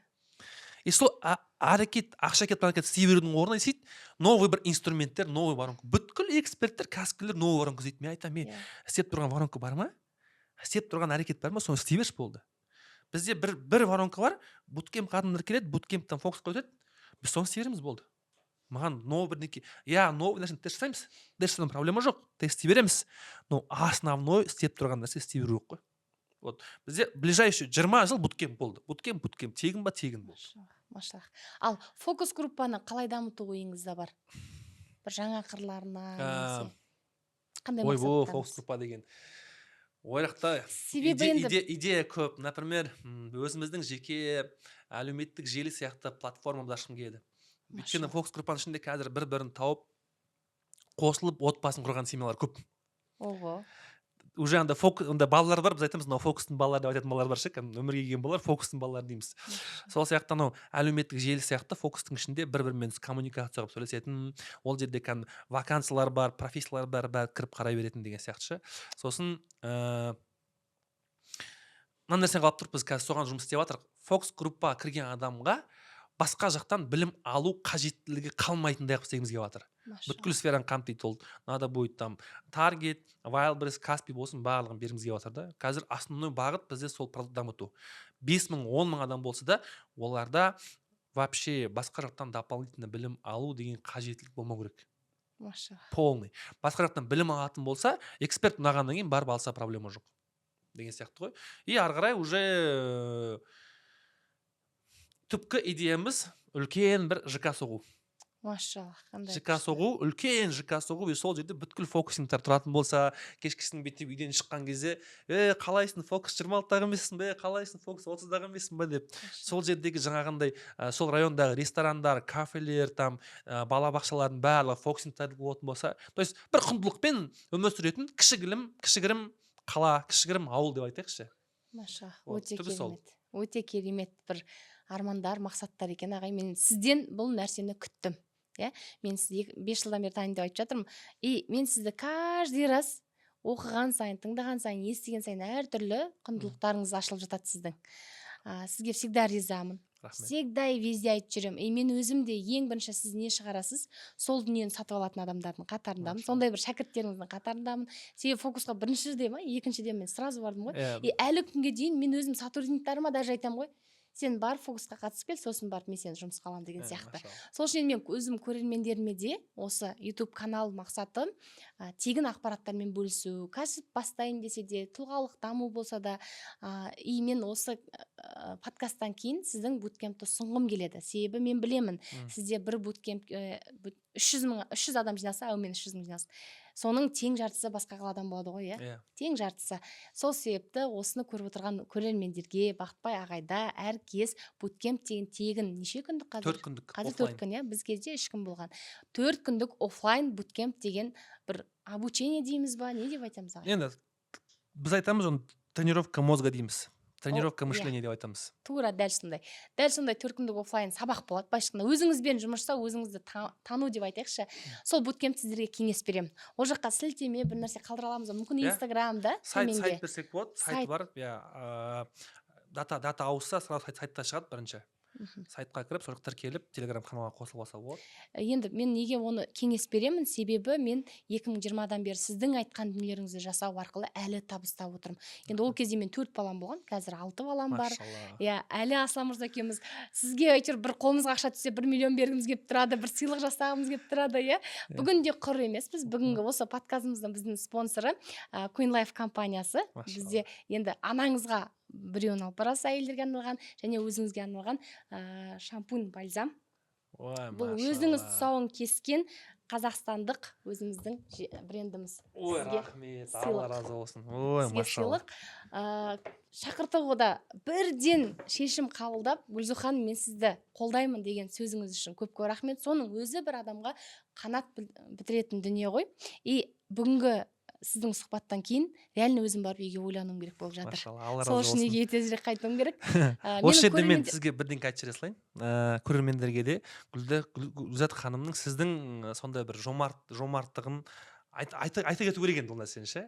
[SPEAKER 1] И сол әрекет, ақша келіп әрекет істей берудің орнына істейді, новый бір инструменттер, новый воронка. Бүткіл эксперттер, кәсіпкерлер новый воронка іздейді. Мен айтамын, мен істеп тұрған воронка бар ма? Істеп тұрған әрекет бар ма? Соны істей берші болды. Бізде бір воронка бар, буткемп адамдар келеді, буткемптен фокусқа өтеді, біз соны істей береміз болды. Маған новый бірдеңке, новый нәрсені тест жасаймыз, тест жасаудан проблема жоқ, тест істей береміз, но основной істеп тұрған нәрсе істей беру керек қой. Вот. Бізде ближайший 20 жыл буткемп болды. Буткемп, тегін ба, тегін болды.
[SPEAKER 2] Машалла. Ал фокус группаны қалай дамыту ойыңызда бар? Бір жаңа қырларына, қандай мақсаттарыңыз?
[SPEAKER 1] Фокус группа деген ойрақта идея көп. Например, өзіміздің жеке әлеуметтік желі сияқты платформамды ашқым келеді. Өйткені фокус группаның ішінде қазір бір-бірін тауып, қосылып, отбасын құрған семьялар көп.
[SPEAKER 2] Ого.
[SPEAKER 1] Уже анда балалар бар, біз айтамыз, фокустың балалары деп айтатын балалар бар ше, өмірге келген балалар, фокустың балалары дейміз. Сол сияқты әлеуметтік желі сияқты фокустың ішінде бір-бірімен коммуникация қылып сөйлесетін, ол жерде вакансиялар бар, профессиялар бар, кіріп қарай беретін деген сияқты ше. Сосын мына нәрсені қалап тұрып, біз қазір соған жұмыс істеп жатырмыз. Фокус группа кірген адамға басқа жақтан білім алу қажеттілігі қалмайтындай қылып істегіміз келіп жатыр. Бүткіл сфераны қамтиды, ол надо будет там Target, Wildberries, Каспи болсын, барлығын бергіміз келіп жатыр да. Қазір основной бағыт бізде сол продукт дамыту. 5000, 10 000 адам болса да, оларда вообще басқа жақтан дополнительно білім алу деген қажеттілік болмау керек.
[SPEAKER 2] Машалла.
[SPEAKER 1] Полный. Басқа жақтан білім алатын болса, эксперт ұнағаннан кейін барып алса проблема жоқ. Деген сияқты ғой. И ары қарай уже түпкі идеямыз үлкен бір ЖК соғу.
[SPEAKER 2] Машаллах, қандай
[SPEAKER 1] ЖК
[SPEAKER 2] күшті.
[SPEAKER 1] соғу, үлкен ЖК соғу, и сол жерде бүткіл фокусингтер тұратын болса, кешкісін бүйтіп үйден шыққан кезде, қалайсың, фокус 26-дағы емессің бе, қалайсың, фокус 30-дағы емессің бе деп. Сол жердегі жаңағындай, сол райондағы ресторандар, кафелер, там балабақшалардың барлығы фокусингтер болатын болса, то есть бір құндылықпен өмір сүретін кішігірім қала, кішігірім ауыл деп айтайықшы.
[SPEAKER 2] Машаллах,
[SPEAKER 1] Вот,
[SPEAKER 2] өте
[SPEAKER 1] түбі сол.
[SPEAKER 2] керемет. Өте керемет бір армандар, мақсаттар екен ағай. Мен сізден бұл нәрсені күттім. Мен сізді 5 жылдан бері танимын деп айтып жатырмын. И мен сізді каждый раз оқыған сайын, тыңдаған сайын, естіген сайын әртүрлі құндылықтарыңыз ашылып жатады сіздің. Сізге всегда ризамын.
[SPEAKER 1] Рахмет.
[SPEAKER 2] Всегда и везде айтып жүремін. И мен өзім де ең бірінші сіз не шығарасыз, сол дүниені сатып алатын адамдардың қатарындамын. Сондай бір шәкірттеріңіздің қатарындамын. Себебі фокусқа біріншіде ма, екіншіде мен сразу бардым ғой. И әлі күнге дейін мен өзім сотрудниктарыма даже айтамын ғой, сен бар фокусқа қатысып кел, сосын барып мен сені жұмысқа аламын деген сияқты. Сол үшін мен өзім көрермендеріме де осы YouTube канал мақсатым тегін ақпараттармен бөлісу, кәсіп бастайын десе де, тұлғалық даму болса да, и мен осы подкасттан кейін сіздің буткемпті ұсынғым келеді. Себебі мен білемін, сізде бір буткемп 300 адам жинаса, әумен 300 мың жинасын. Соның тең жартысы басқа қаладан болады ғой, тең жартысы. Сол себепті осыны көріп отырған көрермендерге Бақытбай ағайда әркез буткемп деген тегін неше күндік қазір?
[SPEAKER 1] 4 күндік
[SPEAKER 2] Қазір
[SPEAKER 1] офлайн.
[SPEAKER 2] 4 күн, біз кезде 3 күн болған. 4 күндік офлайн буткемп деген бір обучение дейміз ба, не деп айтамыз ағай?
[SPEAKER 1] Енді біз айтамыз оны тренировка мозга дейміз. Тренировка мышления деп айтамыз.
[SPEAKER 2] Тура дәл сондай. Дәл сондай 4 күндік офлайн сабақ болады. Башқында өзіңізбен жұмыс жасау, өзіңізді тану деп айтайықшы. Сол буткемп сіздерге кеңес беремін. Ол жаққа сілтеме бір нәрсе қалдыра аламыз. Мүмкін Инстаграмда
[SPEAKER 1] сайт берсек болады. Сайт бар. Дата ауысса, сразу сайтта шығады бірінші. Сайтқа кіріп, сол жақта тіркеліп, Telegram каналға қосылып алса болады.
[SPEAKER 2] Енді мен неге оны кеңес беремін? Себебі мен 2020-дан бері сіздің айтқан дүниелеріңізді жасау арқылы әлі табыс тауып отырмын. Енді ол кезде мен 4 балам болған, қазір 6 балам бар. Әлі Аслан мырза екеуміз сізге әйтеуір бір қолымызға ақша түссе 1 миллион бергіміз келіп тұрады, бір сыйлық жасағымыз келіп тұрады, Бүгін де құр емеспіз. Бүгінгі осы подкастымыздың біздің спонсоры Queen Life компаниясы. Бізде енді анаңызға біреуін алып барасыз, әйелдерге арналған және өзіңізге арналған шампунь, бальзам. Бұл өзіңіз тұсауын кескен қазақстандық өзіміздің брендіміз.
[SPEAKER 1] Ой, рахмет, Алла разы болсын. Ой,
[SPEAKER 2] машалла. Шақыртуға бірден шешім қабылдап, Гүлзухан, мен сізді қолдаймын деген сөзіңіз үшін көп рахмет. Соның өзі бір адамға қанат бітіретін дүние ғой. И бүгінгі сіздің сұхбаттан кейін реально өзім барып үйге ойлануым керек болып жатыр. Сол үшін неге тезірек қайтуым керек.
[SPEAKER 1] Осы жерде мен сізге бірден айтып жібере салайын. Көрермендерге де Гүлзат ханымның сіздің сондай бір жомарттығын айта кету керек енді ол нәрсені ше.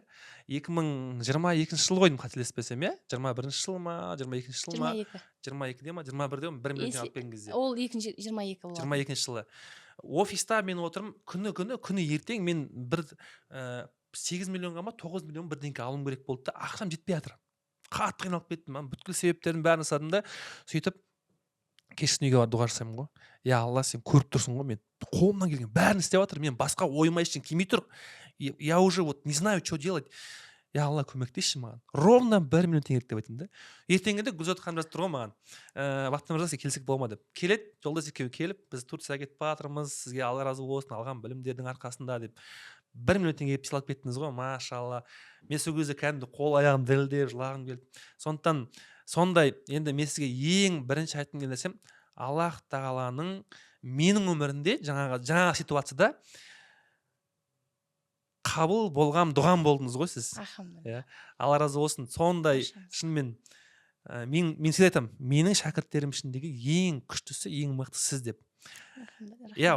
[SPEAKER 1] 2022 жыл ғой деймін, қателеспесем, 21 жыл ма, 22 жыл ма, 22-де ма, 21-де ма, 1 миллион алып берген кезде.
[SPEAKER 2] Ол 22 болды.
[SPEAKER 1] 22 жылы. Офиста мен отырмын, күні ертең мен бір 8 миллионға ма 9 миллион бірдеңке алуым керек болды да, ақшам жетпей жатыр. Қатты қиналып кеттім. Бүткіл себептердің бәрін жасадым да, сөйтіп кешкісін үйге барып дұға жасаймын ғой. Я Алла, сен көріп тұрсың ғой, мен қолымнан келген бәрін істеп жатырмын. Мен басқа ойыма ештеңе келмей тұр. Я уже вот не знаю, что делать. Я Алла, көмектесші маған. Ровно 1 миллион теңге деп айтамын да. Ертеңгіде Гүлзат ханым жазып тұр ғой маған. Бақытбай мырза, сен келсек бола ма деп. Келеді, жолдас екеуі келіп, біз Турцияға кетіп бара жатырмыз. Сізге Алла разы болсын, алған білімдердің арқасында деп. 1 миллион теңге сыйлап кеттіңіз ғой, машалла. Мен сол кезде кәдімгі қол аяғым дірілдеп, жылағым келді. Сондықтан сондай, енді мен сізге ең бірінші айтқым келген нәрсем, Аллах тағаланың менің өмірімде жаңа ситуацияда қабыл болған дұғам болдыңыз ғой сіз. Алла разы болсын. Сондай шынымен мен сізге айтамын, менің шәкірттерім ішіндегі ең күштісі, ең мықтысы сіз деп.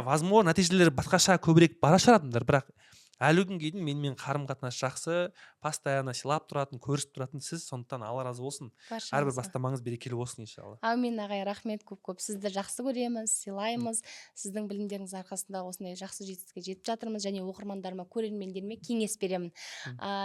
[SPEAKER 1] Возможно, нәтижелері басқаша көбірек бара шығар адамдар, бірақ әлі күнге дейін менімен қарым-қатынас жақсы, постоянно сыйлап тұратын, көрісіп тұратын сіз. Сондықтан Алла разы болсын. Әрбір бастамаңыз берекелі болсын иншалла.
[SPEAKER 2] Әумин ағай, рахмет көп. Сізді жақсы көреміз, сыйлаймыз. Сіздің білімдеріңіз арқасында осындай жақсы жетістікке жетіп жатырмыз, және оқырмандарыма, көрермендеріме кеңес беремін.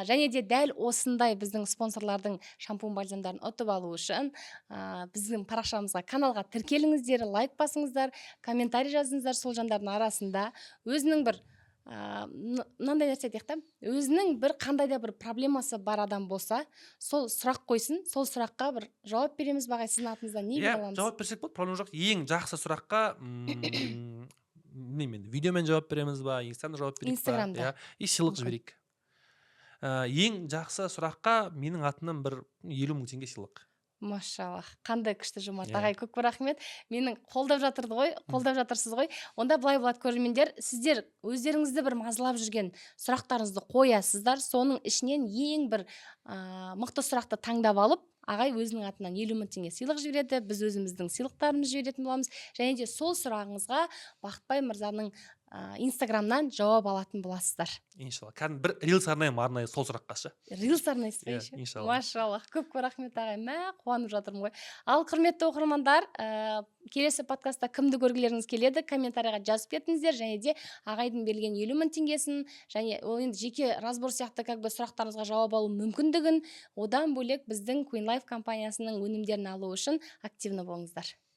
[SPEAKER 2] Және де дәл осындай біздің спонсорлардың шампунь бальзамдарын ұтып алу үшін біздің парақшамызға, каналға тіркеліңіздер, лайк басыңыздар, комментарий жазыңыздар. Сол жандардың арасында өзінің бір мынандай нәрсе айтайық та, өзінің бір қандай да бір проблемасы бар адам болса, сол сұрақ қойсын, сол сұраққа бір жауап береміз бағай. Сіздің атыңыздан не бере аламыз?
[SPEAKER 1] Жауап берсек болады, проблема жоқ. Ең жақсы сұраққа білмеймін енді видеомен жауап береміз ба, инстаграмда жауап берейік па,
[SPEAKER 2] Инстаграмда.
[SPEAKER 1] и сыйлық
[SPEAKER 2] Мүмкін.
[SPEAKER 1] жіберейік. Ең жақсы сұраққа менің атымнан бір 50 мың теңге сыйлық.
[SPEAKER 2] Машаллах, қандай күшті жомарт
[SPEAKER 1] Иә.
[SPEAKER 2] ағай, көп рахмет. Менің қолдап жатырсыз ғой. Онда былай болады, көрермендер, сіздер өздеріңізді бір мазалап жүрген сұрақтарыңызды қоясыздар, соның ішінен ең бір мықты сұрақты таңдап алып, ағай өзінің атынан 50 мың теңге сыйлық жібереді, біз өзіміздің сыйлықтарымызды жіберетін боламыз, және де сол сұрағыңызға Бақытбай мырзаның инстаграмнан жауап алатын боласыздар.
[SPEAKER 1] Иншалла. Кәдімгі бір рилс арнайым арнайы сол сұраққа ше.
[SPEAKER 2] Рилс арнайсыз ба
[SPEAKER 1] Иә,
[SPEAKER 2] еще?
[SPEAKER 1] иншалла.
[SPEAKER 2] Машаллах, көп рахмет ағай. Қуанып жатырмын ғой. Ал құрметті оқырмандар, келесі подкастта кімді көргілеріңіз келеді, комментарийға жазып кетіңіздер, және де ағайдың берілген 50 мың теңгесін, және ол енді жеке разбор сияқты сұрақтарыңызға жауап алу мүмкіндігін, одан бөлек біздің Queen Life компаниясының өнімдерін алу үшін активны болыңыздар.